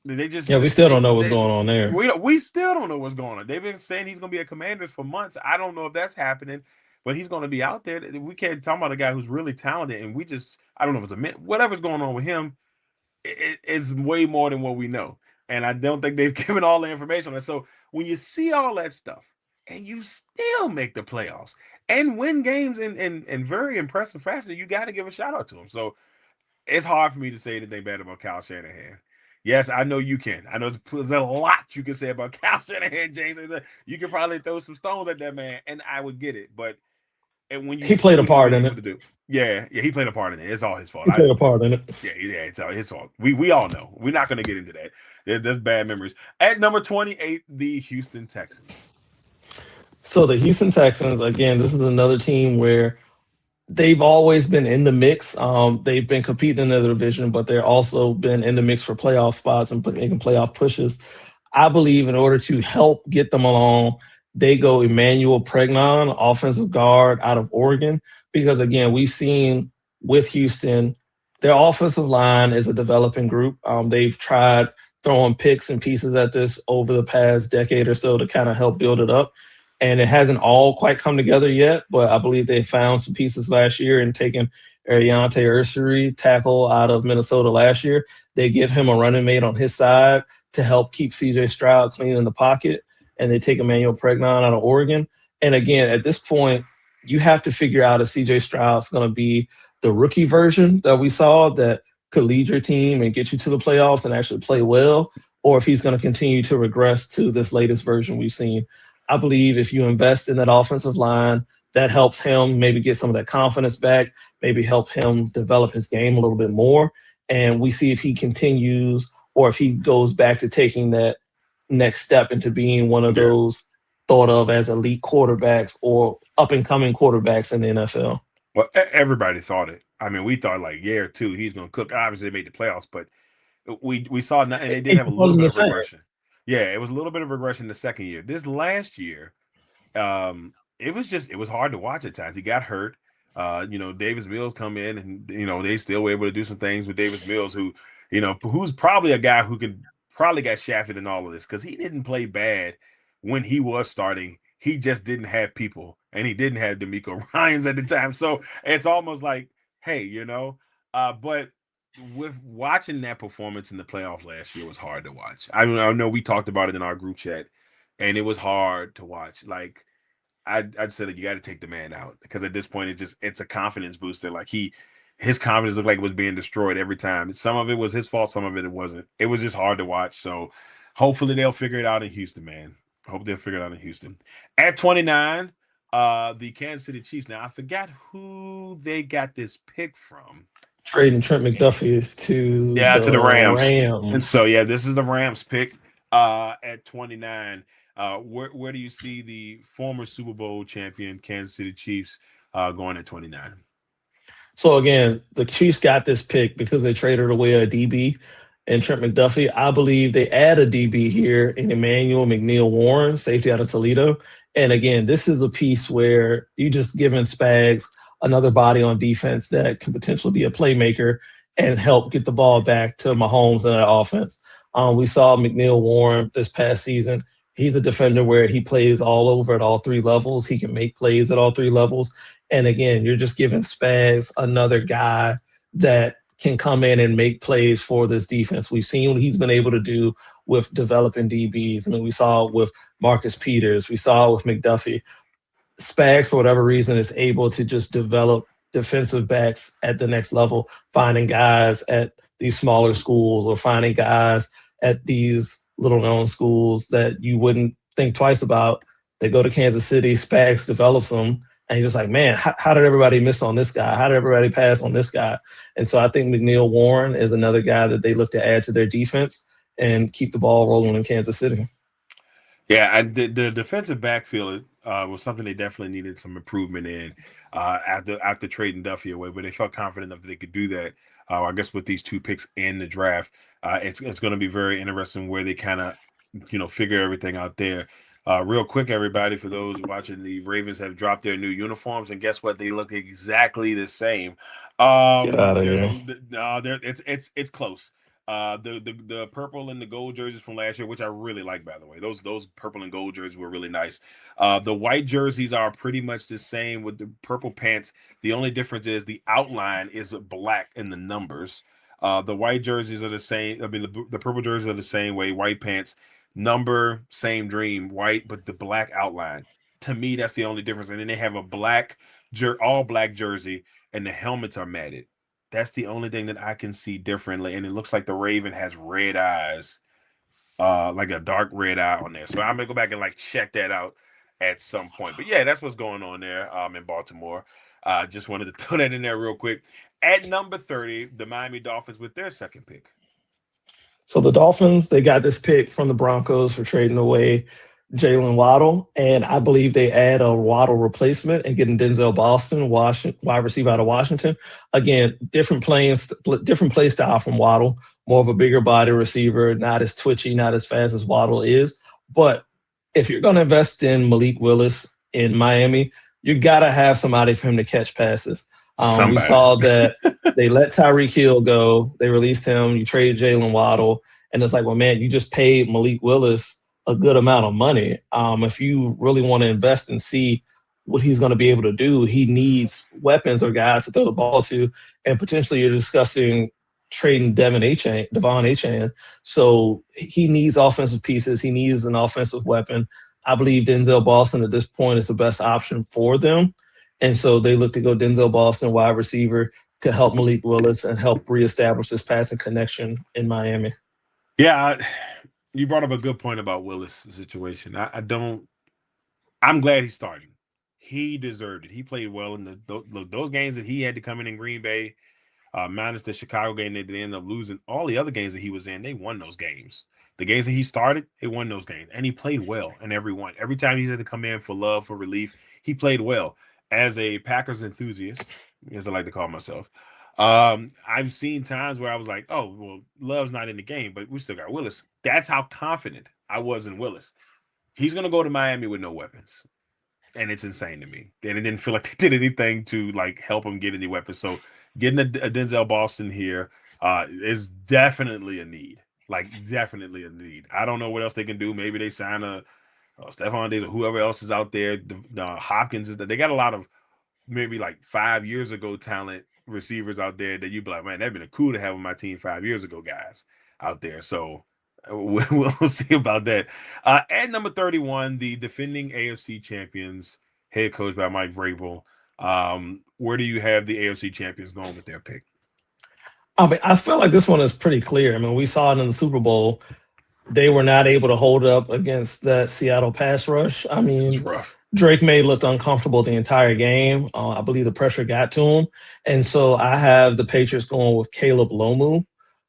We still don't know what's going on there. We still don't know what's going on. They've been saying he's going to be a commander for months. I don't know if that's happening, but he's going to be out there. We can't talk about a guy who's really talented, and I don't know if it's whatever's going on with him. It's way more than what we know, and I don't think they've given all the information. And so when you see all that stuff, and you still make the playoffs and win games in very impressive fashion, you got to give a shout out to him. So it's hard for me to say anything bad about Kyle Shanahan. Yes, I know you can. I know there's a lot you can say about Kyle Shanahan, James. You can probably throw some stones at that man, and I would get it. But when he played a part in it. Yeah, he played a part in it. It's all his fault. He played a part in it. Yeah, it's all his fault. We all know. We're not going to get into that. There's bad memories. At number 28, the Houston Texans. So the Houston Texans, again, this is another team where they've always been in the mix. They've been competing in the division, but they're also been in the mix for playoff spots and making playoff pushes. I believe in order to help get them along, they go Emmanuel Pregnon, offensive guard out of Oregon, because, again, we've seen with Houston, their offensive line is a developing group. They've tried throwing picks and pieces at this over the past decade or so to kind of help build it up. And it hasn't all quite come together yet, but I believe they found some pieces last year and taken Ariante Ursary, tackle out of Minnesota last year. They give him a running mate on his side to help keep C.J. Stroud clean in the pocket, and they take Emmanuel Pregnon out of Oregon. And again, at this point, you have to figure out if C.J. Stroud's going to be the rookie version that we saw that could lead your team and get you to the playoffs and actually play well, or if he's going to continue to regress to this latest version we've seen. I believe if you invest in that offensive line, that helps him maybe get some of that confidence back, maybe help him develop his game a little bit more. And we see if he continues or if he goes back to taking that next step into being one of Yeah. those thought of as elite quarterbacks or up and coming quarterbacks in the NFL. Well, everybody thought it. I mean, we thought like year two he's going to cook. Obviously, they made the playoffs, but we saw and they did It have a just little wasn't bit the of same. regression. Yeah, it was a little bit of regression the second year. This last year, it was hard to watch at times. He got hurt. Davis Mills come in and they still were able to do some things with Davis Mills, who's probably a guy who could probably got shafted in all of this because he didn't play bad when he was starting. He just didn't have people, and he didn't have D'Amico Ryans at the time. So it's almost like, hey, but with watching that performance in the playoff last year was hard to watch. I know we talked about it in our group chat, and it was hard to watch. Like I'd say that you got to take the man out because at this point it's a confidence booster. Like his confidence looked like it was being destroyed every time. Some of it was his fault, some of it wasn't. It was just hard to watch. So hopefully they'll figure it out in Houston, man. Hope they'll figure it out in Houston. At 29, the Kansas City Chiefs. Now I forgot who they got this pick from. Trading Trent McDuffie to Yeah, to the the Rams. And so Rams. yeah, this is the Rams pick at 29. Where do you see the former Super Bowl champion Kansas City Chiefs going at 29? So again, the Chiefs got this pick because they traded away a DB and Trent McDuffie. I believe they add a DB here in Emmanuel McNeil Warren, safety out of Toledo. And again, this is a piece where you just giving Spags another body on defense that can potentially be a playmaker and help get the ball back to Mahomes in that offense. We saw McNeil Warren this past season. He's a defender where he plays all over at all three levels. He can make plays at all three levels. And again, you're just giving Spags another guy that can come in and make plays for this defense. We've seen what he's been able to do with developing DBs. I mean, we saw it with Marcus Peters, we saw it with McDuffie. Spags, for whatever reason, is able to just develop defensive backs at the next level, finding guys at these smaller schools or finding guys at these little known schools that you wouldn't think twice about. They go to Kansas City, Spags develops them, and you're just like, man, how did everybody miss on this guy? How did everybody pass on this guy? And so I think McNeil Warren is another guy that they look to add to their defense and keep the ball rolling in Kansas City. Yeah, the defensive backfield was something they definitely needed some improvement in after trading Duffy away, but they felt confident enough that they could do that. I guess with these two picks in the draft, it's going to be very interesting where they kind of figure everything out there. Real quick, everybody, for those watching, the Ravens have dropped their new uniforms, and guess what? They look exactly the same. Get out of There's here. it's close. The purple and the gold jerseys from last year, which I really like, by the way. Those purple and gold jerseys were really nice. The white jerseys are pretty much the same with the purple pants. The only difference is the outline is black in the numbers. The white jerseys are the same. I mean, the purple jerseys are the same way. White pants, number, same dream, white, but the black outline. To me, that's the only difference. And then they have a all black jersey, and the helmets are matted. That's the only thing that I can see differently. And it looks like the Raven has red eyes, like a dark red eye on there. So I'm gonna go back and like check that out at some point. But yeah, that's what's going on there in Baltimore. Just wanted to throw that in there real quick. At number 30, the Miami Dolphins with their second pick. So the Dolphins, they got this pick from the Broncos for trading away Jalen Waddle, and I believe they add a Waddle replacement and getting Denzel Boston, wide receiver out of Washington. Again, different play style from Waddle, more of a bigger body receiver, not as twitchy, not as fast as Waddle is. But if you're going to invest in Malik Willis in Miami, you got to have somebody for him to catch passes. We Somebody. saw that they let Tyreek Hill go. They released him. You traded Jalen Waddle. And it's like, well, man, you just paid Malik Willis a good amount of money. If you really want to invest and see what he's going to be able to do, he needs weapons or guys to throw the ball to. And potentially you're discussing trading Devon Achane. So he needs offensive pieces. He needs an offensive weapon. I believe Denzel Boston at this point is the best option for them. And so they look to go Denzel Boston, wide receiver, to help Malik Willis and help reestablish this passing connection in Miami. Yeah, you brought up a good point about Willis' situation. I don't I'm glad he's starting. He deserved it. He played well in those games that he had to come in Green Bay, minus the Chicago game that they ended up losing. All the other games that he was in, they won those games. The games that he started, they won those games, and he played well in every one. Every time he had to come in for love, for relief, he played well. As a Packers enthusiast, as I like to call myself, I've seen times where I was like, "Oh, well, Love's not in the game, but we still got Willis." That's how confident I was in Willis. He's gonna go to Miami with no weapons, and it's insane to me. And it didn't feel like they did anything to like help him get any weapons. So getting a Denzel Boston here is definitely a need. Like definitely a need. I don't know what else they can do. Maybe they sign a Stephon Diggs or whoever else is out there. Hopkins is that they got a lot of maybe like 5 years ago talent receivers out there that you'd be like, man, that'd been cool to have on my team 5 years ago, guys out there. So we'll see about that. At number 31, the defending AFC champions, head coach by Mike Vrabel. Where do you have the AFC champions going with their pick? I mean, I feel like this one is pretty clear. I mean, we saw it in the Super Bowl. They were not able to hold up against that Seattle pass rush. I It's mean, rough. Drake May looked uncomfortable the entire game. I believe the pressure got to him. And so I have the Patriots going with Caleb Lomu,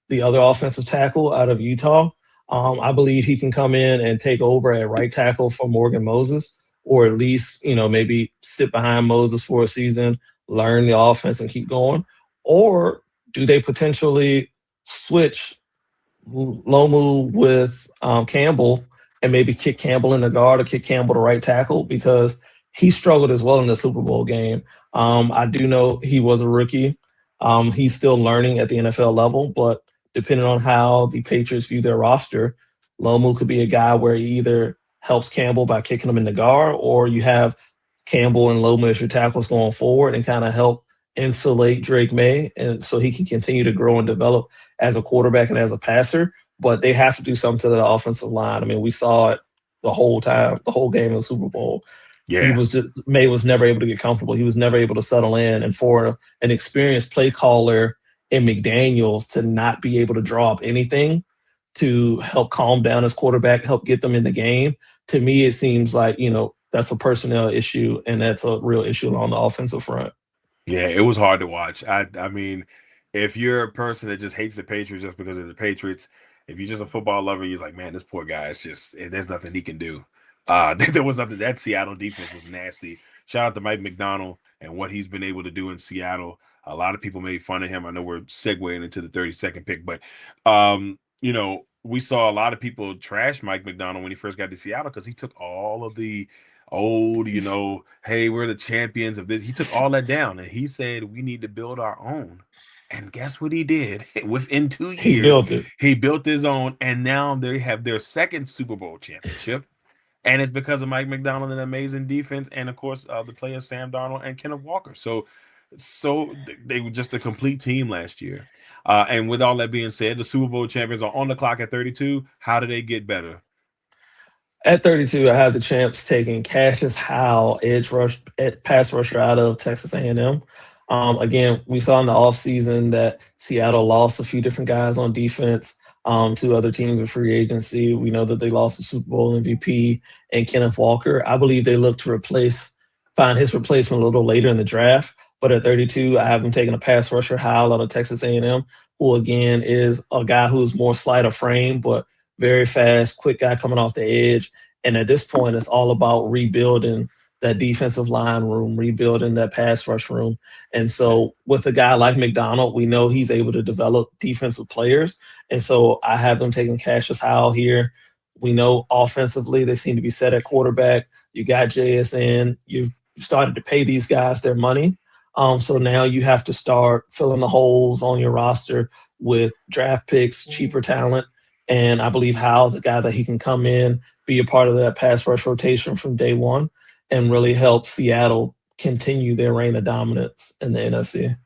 the other offensive tackle out of Utah. I believe he can come in and take over at right tackle for Morgan Moses, or at least, maybe sit behind Moses for a season, learn the offense and keep going. Or do they potentially switch Lomu with Campbell and maybe kick Campbell in the guard or kick Campbell to right tackle because he struggled as well in the Super Bowl game. I do know he was a rookie. He's still learning at the NFL level, but depending on how the Patriots view their roster, Lomu could be a guy where he either helps Campbell by kicking him in the guard, or you have Campbell and Lomu as your tackles going forward and kind of help insulate Drake May, and so he can continue to grow and develop as a quarterback and as a passer. But they have to do something to the offensive line. I mean, we saw it the whole time, the whole game of the Super Bowl. He Yeah. was just, May was never able to get comfortable. He was never able to settle in, and for an experienced play caller in McDaniel's to not be able to draw up anything to help calm down his quarterback, help get them in the game. To me, it seems like that's a personnel issue, and that's a real issue on the offensive front. Yeah, it was hard to watch. I mean, if you're a person that just hates the Patriots just because of the Patriots, if you're just a football lover, you're like, man, this poor guy is just there's nothing he can do. There was nothing. That Seattle defense was nasty. Shout out to Mike McDonald and what he's been able to do in Seattle. A lot of people made fun of him. I know we're segueing into the 32nd pick, but we saw a lot of people trash Mike McDonald when he first got to Seattle because he took all of the old, hey, we're the champions of this. He took all that down and he said we need to build our own. And guess what he did? Within two He years, built it. he built his own, and now they have their second Super Bowl championship. And it's because of Mike McDonald and amazing defense, and of course the players Sam Darnold and Kenneth Walker. So they were just a complete team last year. And with all that being said, the Super Bowl champions are on the clock at 32. How do they get better? At 32, I have the champs taking Cassius Howell, pass rusher out of Texas A&M. Again, we saw in the offseason that Seattle lost a few different guys on defense to other teams in free agency. We know that they lost the Super Bowl MVP and Kenneth Walker. I believe they look to find his replacement a little later in the draft. But at 32, I have them taking a pass rusher, Howell out of Texas A&M, who again is a guy who's more slight of frame, but very fast, quick guy coming off the edge. And at this point, it's all about rebuilding that defensive line room, rebuilding that pass rush room. And so with a guy like McDonald, we know he's able to develop defensive players. And so I have them taking Cassius Howell here. We know offensively they seem to be set at quarterback. You got JSN. You've started to pay these guys their money. So now you have to start filling the holes on your roster with draft picks, cheaper talent. And I believe Howell's a guy that he can come in, be a part of that pass rush rotation from day one, and really help Seattle continue their reign of dominance in the NFC.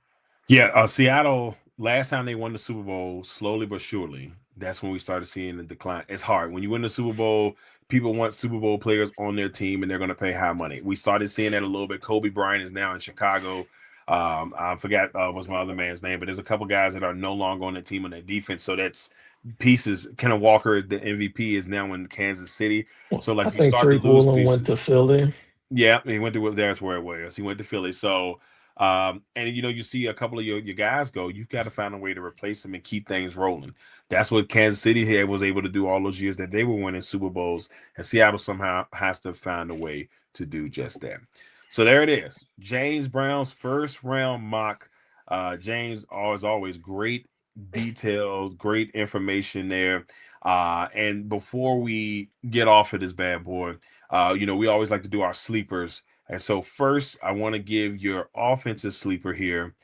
Yeah, Seattle, last time they won the Super Bowl, slowly but surely, that's when we started seeing the decline. It's hard. When you win the Super Bowl, people want Super Bowl players on their team and they're going to pay high money. We started seeing that a little bit. Kobe Bryant is now in Chicago. I forgot what's my other man's name, but there's a couple guys that are no longer on the team on that defense. So that's pieces. Kenneth Walker, the MVP, is now in Kansas City. Well, So I like you think start to Tariq lose Woolen went to pieces. Philly. Yeah, he went to that's where it was. He went to Philly. So and you see a couple of your guys go, you've got to find a way to replace them and keep things rolling. That's what Kansas City here was able to do all those years that they were winning Super Bowls, and Seattle somehow has to find a way to do just that. So there it is. James Brown's first round mock. James, as always, great details, great information there. And before we get off of this bad boy, we always like to do our sleepers. And so first, I want to give your offensive sleeper here.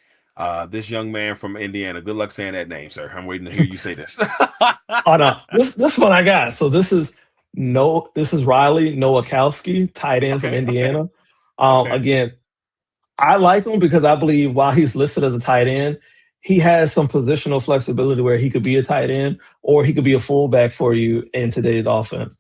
This young man from Indiana. Good luck saying that name, sir. I'm waiting to hear you say this. Oh no, this one I got. So this is Riley Nowakowski, tight end from Okay, okay, Indiana. okay. Again, I like him because I believe while he's listed as a tight end, he has some positional flexibility where he could be a tight end or he could be a fullback for you in today's offense.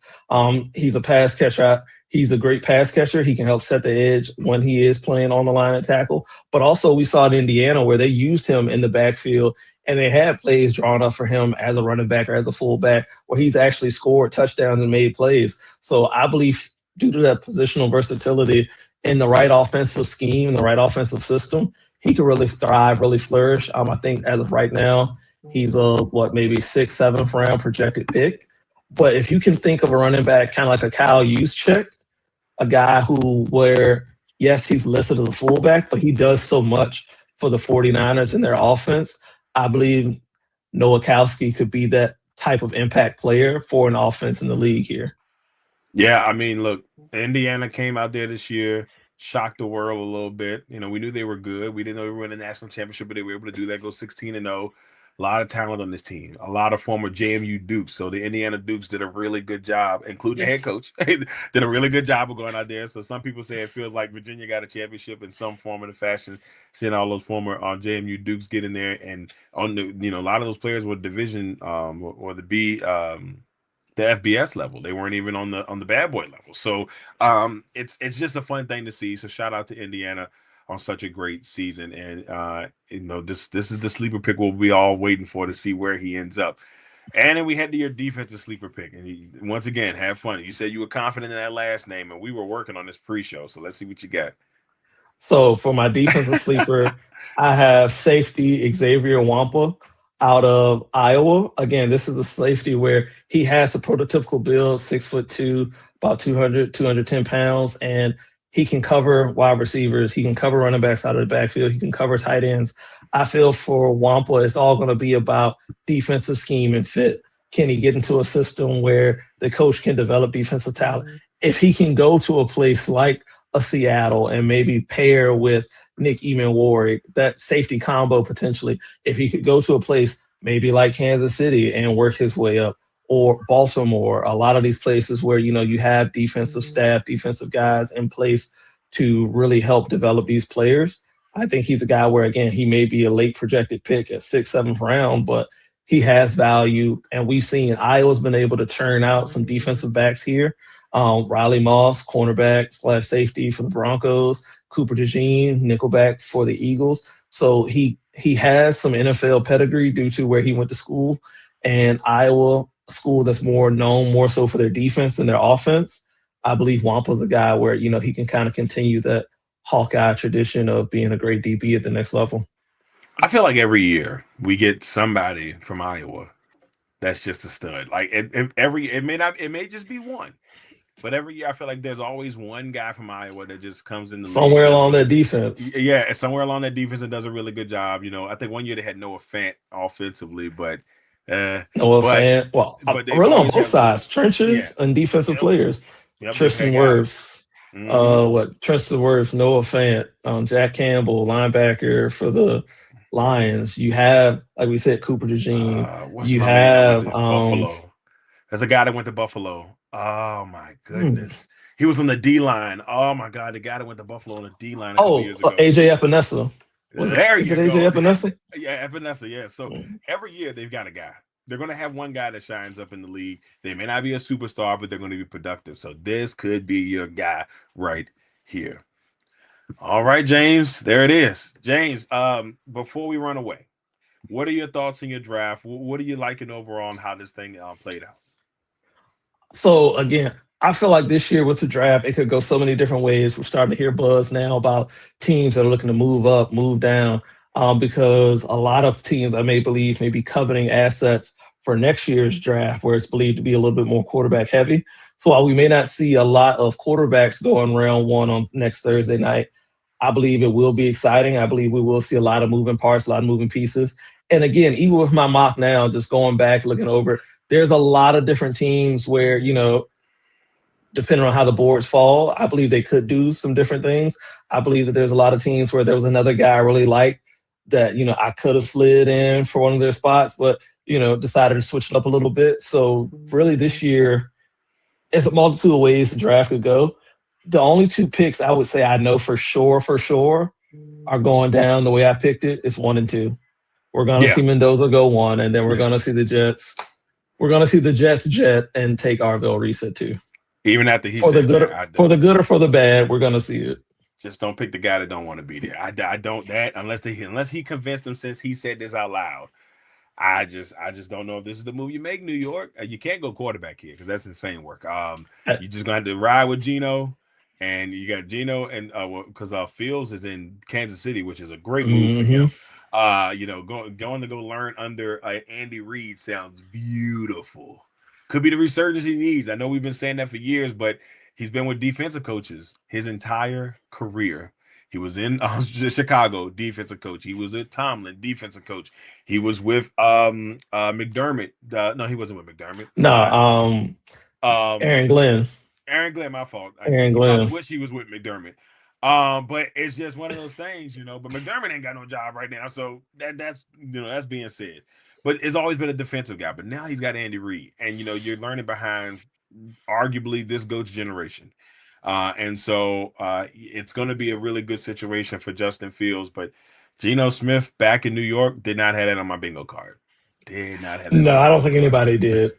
He's a pass catcher. He's a great pass catcher. He can help set the edge when he is playing on the line at tackle. But also, we saw in Indiana where they used him in the backfield and they had plays drawn up for him as a running back or as a fullback where he's actually scored touchdowns and made plays. So I believe due to that positional versatility, in the right offensive scheme, the right offensive system, he could really thrive, really flourish. I think as of right now, he's maybe sixth, seventh round projected pick. But if you can think of a running back kind of like a Kyle Juszczyk, a guy where, yes, he's listed as a fullback, but he does so much for the 49ers and their offense, I believe Nowakowski could be that type of impact player for an offense in the league here. Yeah, I mean, look, Indiana came out there this year, shocked the world a little bit. We knew they were good. We didn't know they were in the national championship, but they were able to do that, go 16-0. A lot of talent on this team, a lot of former JMU Dukes. So the Indiana Dukes did a really good job, including the head coach, did a really good job of going out there. So some people say it feels like Virginia got a championship in some form or fashion, seeing all those former JMU Dukes get in there. And on a lot of those players were division or the B. The FBS level. They weren't even on the bad boy level. So it's just a fun thing to see. So shout out to Indiana on such a great season. And this is the sleeper pick we'll be all waiting for to see where he ends up. And then we head to your defensive sleeper pick. And once again, have fun. You said you were confident in that last name, and we were working on this pre-show. So let's see what you got. So for my defensive sleeper, I have safety Xavier Wampa out of Iowa. Again, this is a safety where he has a prototypical build, 6'2", about 210 pounds, and he can cover wide receivers. He can cover running backs out of the backfield. He can cover tight ends. I feel for Wampa, it's all going to be about defensive scheme and fit. Can he get into a system where the coach can develop defensive talent? If he can go to a place like a Seattle and maybe pair with Nick Eamon-Warwick, that safety combo potentially, if he could go to a place maybe like Kansas City and work his way up, or Baltimore, a lot of these places where, you have defensive staff, defensive guys in place to really help develop these players. I think he's a guy where, again, he may be a late projected pick at sixth, seventh round, but he has value. And we've seen Iowa's been able to turn out some defensive backs here. Riley Moss, cornerback / safety for the Broncos, Cooper DeJean, nickelback for the Eagles. So he has some NFL pedigree due to where he went to school, and Iowa, a school that's known more so for their defense than their offense. I believe Wampa's a guy where he can kind of continue that Hawkeye tradition of being a great DB at the next level. I feel like every year we get somebody from Iowa that's just a stud. Like it may just be one. But every year, I feel like there's always one guy from Iowa that just comes in the league Somewhere and along that defense. yeah, somewhere along that defense and does a really good job. I think one year they had Noah Fant offensively, uh, Noah but Fant. Well, they've really on always both had one. sides, trenches Yeah, and defensive yep, players. yep. They've Tristan had guys. Wirfs, Hmm. Tristan Wirfs, Noah Fant, Jack Campbell, linebacker for the Lions. You have, like we said, Cooper DeJean. What's You my man over have there? Buffalo. There's a guy that went to Buffalo. Oh my hmm, goodness, he was on the D line. Oh my God, the guy that went to Buffalo on the D line a couple years ago. AJ Epinesa. There Is you it AJ go. Epinesa? Yeah, Vanessa. Yeah. So every year they've got a guy. They're going to have one guy that shines up in the league. They may not be a superstar, but they're going to be productive. So this could be your guy right here. All right, James. There it is. James, before we run away, what are your thoughts in your draft? What are you liking overall on how this thing played out? So again, I feel like this year with the draft, it could go so many different ways. We're starting to hear buzz now about teams that are looking to move up, move down, because a lot of teams I may believe may be coveting assets for next year's draft, where it's believed to be a little bit more quarterback heavy. So while we may not see a lot of quarterbacks going round one on next Thursday night, I believe it will be exciting. I believe we will see a lot of moving parts, a lot of moving pieces. And again, even with my mock now, just going back, looking over, there's a lot of different teams where, depending on how the boards fall, I believe they could do some different things. I believe that there's a lot of teams where there was another guy I really liked that, I could have slid in for one of their spots, but, decided to switch it up a little bit. So really this year, it's a multitude of ways the draft could go. The only two picks I would say I know for sure, are going down the way I picked it is one and two. We're gonna Yeah, see Mendoza go one, and then we're gonna see the Jets. We're gonna see the Jets jet and take Arville Reese at two. even after he For the said good, that, I for the don't. good or for the bad, we're gonna see it. Just don't pick the guy that don't want to be there. I don't that unless he convinced him since he said this out loud. I just don't know if this is the move you make, New York. You can't go quarterback here because that's insane work. You just gonna have to ride with Gino, and you got Gino and because Fields is in Kansas City, which is a great move for Mm-hmm. him. Going to go learn under Andy Reid sounds beautiful. Could be the resurgence he needs. I know we've been saying that for years, but he's been with defensive coaches his entire career. He was in Chicago, defensive coach. He was at Tomlin, defensive coach. He was with McDermott. No, he wasn't with McDermott. No, Um Aaron Glenn. Aaron Glenn, my fault. Aaron He probably Glenn. wish he was with McDermott. But it's just one of those things, But McDermott ain't got no job right now, so that's being said. But it's always been a defensive guy. But now he's got Andy Reid, and you're learning behind arguably this goat's generation. And so it's going to be a really good situation for Justin Fields. But Geno Smith back in New York did not have that on my bingo card. Did not have that on No, my I don't bingo think card. anybody did.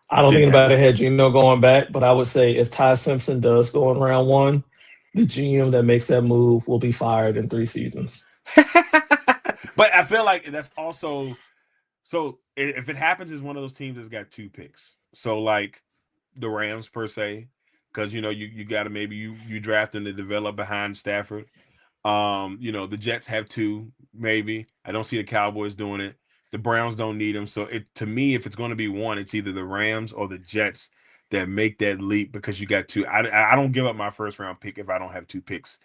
I don't think Didn't have anybody had Gino going back, but I would say if Ty Simpson does go in round one, the GM that makes that move will be fired in 3 seasons. But I feel like that's also so if it happens, it's one of those teams that's got two picks. So like the Rams per se, because you got to maybe you draft them to develop behind Stafford. The Jets have two, maybe. I don't see the Cowboys doing it. The Browns don't need them. So it to me, if it's going to be one, it's either the Rams or the Jets that make that leap because you got two. I don't give up my first round pick if I don't have two picks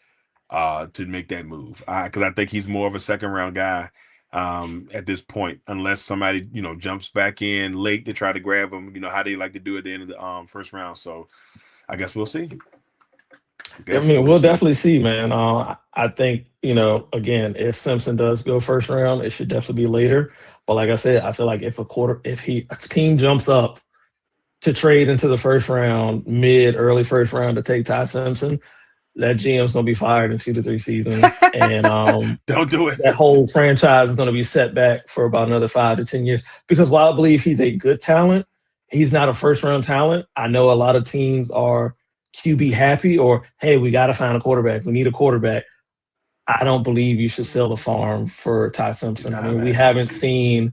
to make that move because I think he's more of a second round guy at this point, unless somebody jumps back in late to try to grab him. You know how they like to do at the end of the first round. So I guess we'll see. I I guess mean, we'll we'll see. definitely see, man. I think, again, if Simpson does go first round, it should definitely be later. But like I said, I feel like if a team jumps up to trade into the first round, early first round to take Ty Simpson, that GM's gonna be fired in 2 to 3 seasons, and Don't do it. that whole franchise is going to be set back for about another 5 to 10 years. Because while I believe he's a good talent, he's not a first round talent. I know a lot of teams are QB happy, or hey, we got to find a quarterback. We need a quarterback. I don't believe you should sell the farm for Ty Simpson. I Nah, mean, we man. haven't seen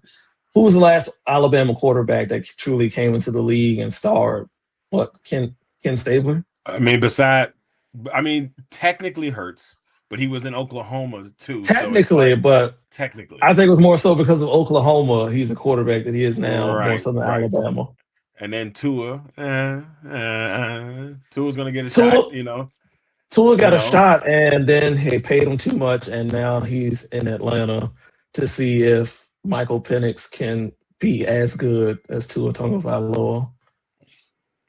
who was the last Alabama quarterback that truly came into the league and starred. What Ken Stabler? I mean, technically Hurts, but he was in Oklahoma too, so it's Technically, like but technically, I think it was more so because of Oklahoma. He's the quarterback that he is now, more right, so than right. Alabama. And then Tua's gonna get a shot, Tua, Tua you got a know. shot, and then he paid him too much, and now he's in Atlanta to see if Michael Penix can be as good as Tua Tagovailoa.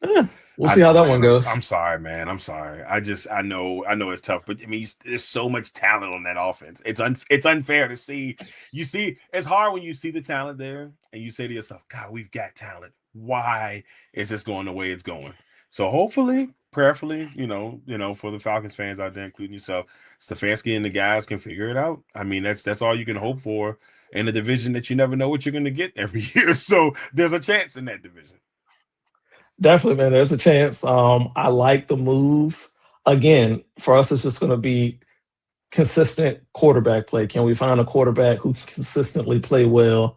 Eh, we'll I see how know, that one man. goes. I'm sorry, man. I'm sorry. I know it's tough, but I mean, there's so much talent on that offense. It's unfair to see. You see, it's hard when you see the talent there, and you say to yourself, "God, we've got talent. Why is this going the way it's going?" So hopefully, prayerfully, for the Falcons fans out there, including yourself, Stefanski and the guys can figure it out. I mean, that's all you can hope for in a division that you never know what you're going to get every year. So there's a chance in that division. Definitely, man. There's a chance. I like the moves. again, for us, it's just going to be consistent quarterback play. Can we find a quarterback who can consistently play well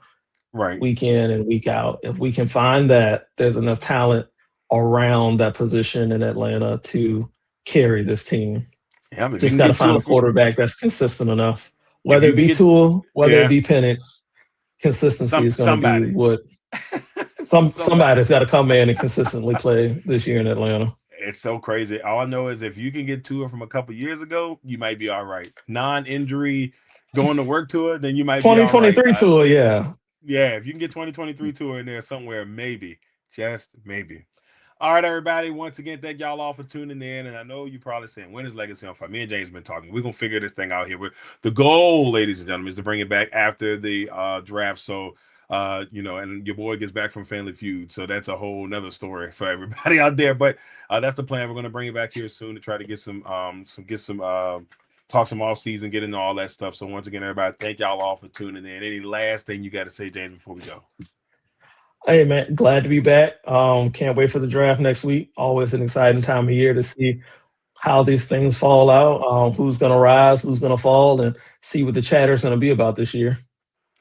Right. week in and week out? If we can find that, there's enough talent around that position in Atlanta to carry this team. Yeah, if you Just can got to get find Tua a quarterback that's consistent enough. if Whether you it can be get Tua, whether it yeah, be Penix, consistency is going to be somebody. what Somebody. somebody's got to come in and consistently play this year in Atlanta. It's so crazy. All I know is if you can get Tua from a couple years ago, you might be all right. Non-injury, going to work Tua, then you might be all right. 2023 Tua, yeah. Yeah, if you can get 2023 Tua in there somewhere, maybe, just maybe. All right, everybody. Once again, thank y'all all for tuning in. And I know you're probably saying, when is Legacy on Fire? Me and James been talking. We're going to figure this thing out here. The goal, ladies and gentlemen, is to bring it back after the draft. So, and your boy gets back from Family Feud. So that's a whole nother story for everybody out there. But that's the plan. We're going to bring it back here soon to try to get some talk some off season, get into all that stuff. So once again, everybody, thank y'all all for tuning in. Any last thing you got to say, James, before we go? Hey man, glad to be back. Can't wait for the draft next week. Always an exciting time of year to see how these things fall out, who's going to rise, who's going to fall, and see what the chatter is going to be about this year.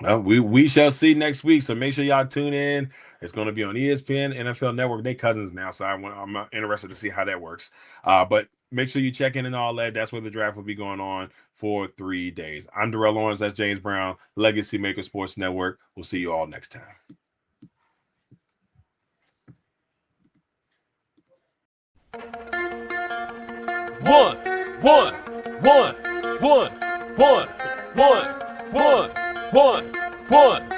Well, we shall see next week. So make sure y'all tune in. It's going to be on ESPN, NFL Network. They cousins now, so I'm interested to see how that works. But make sure you check in and all that. That's where the draft will be going on for 3 days. I'm Darrell Owens. That's James Brown, LegacyMaker Sports Network. We'll see you all next time. One, one, one, one, one, one, one, one, one, one,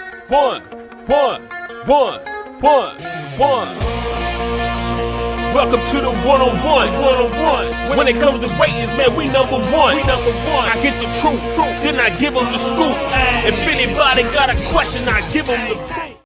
one, one, one. Welcome to the one-on-one. When it comes to ratings, man, we number one. I get the truth, then I give them the scoop. If anybody got a question, I give them the proof.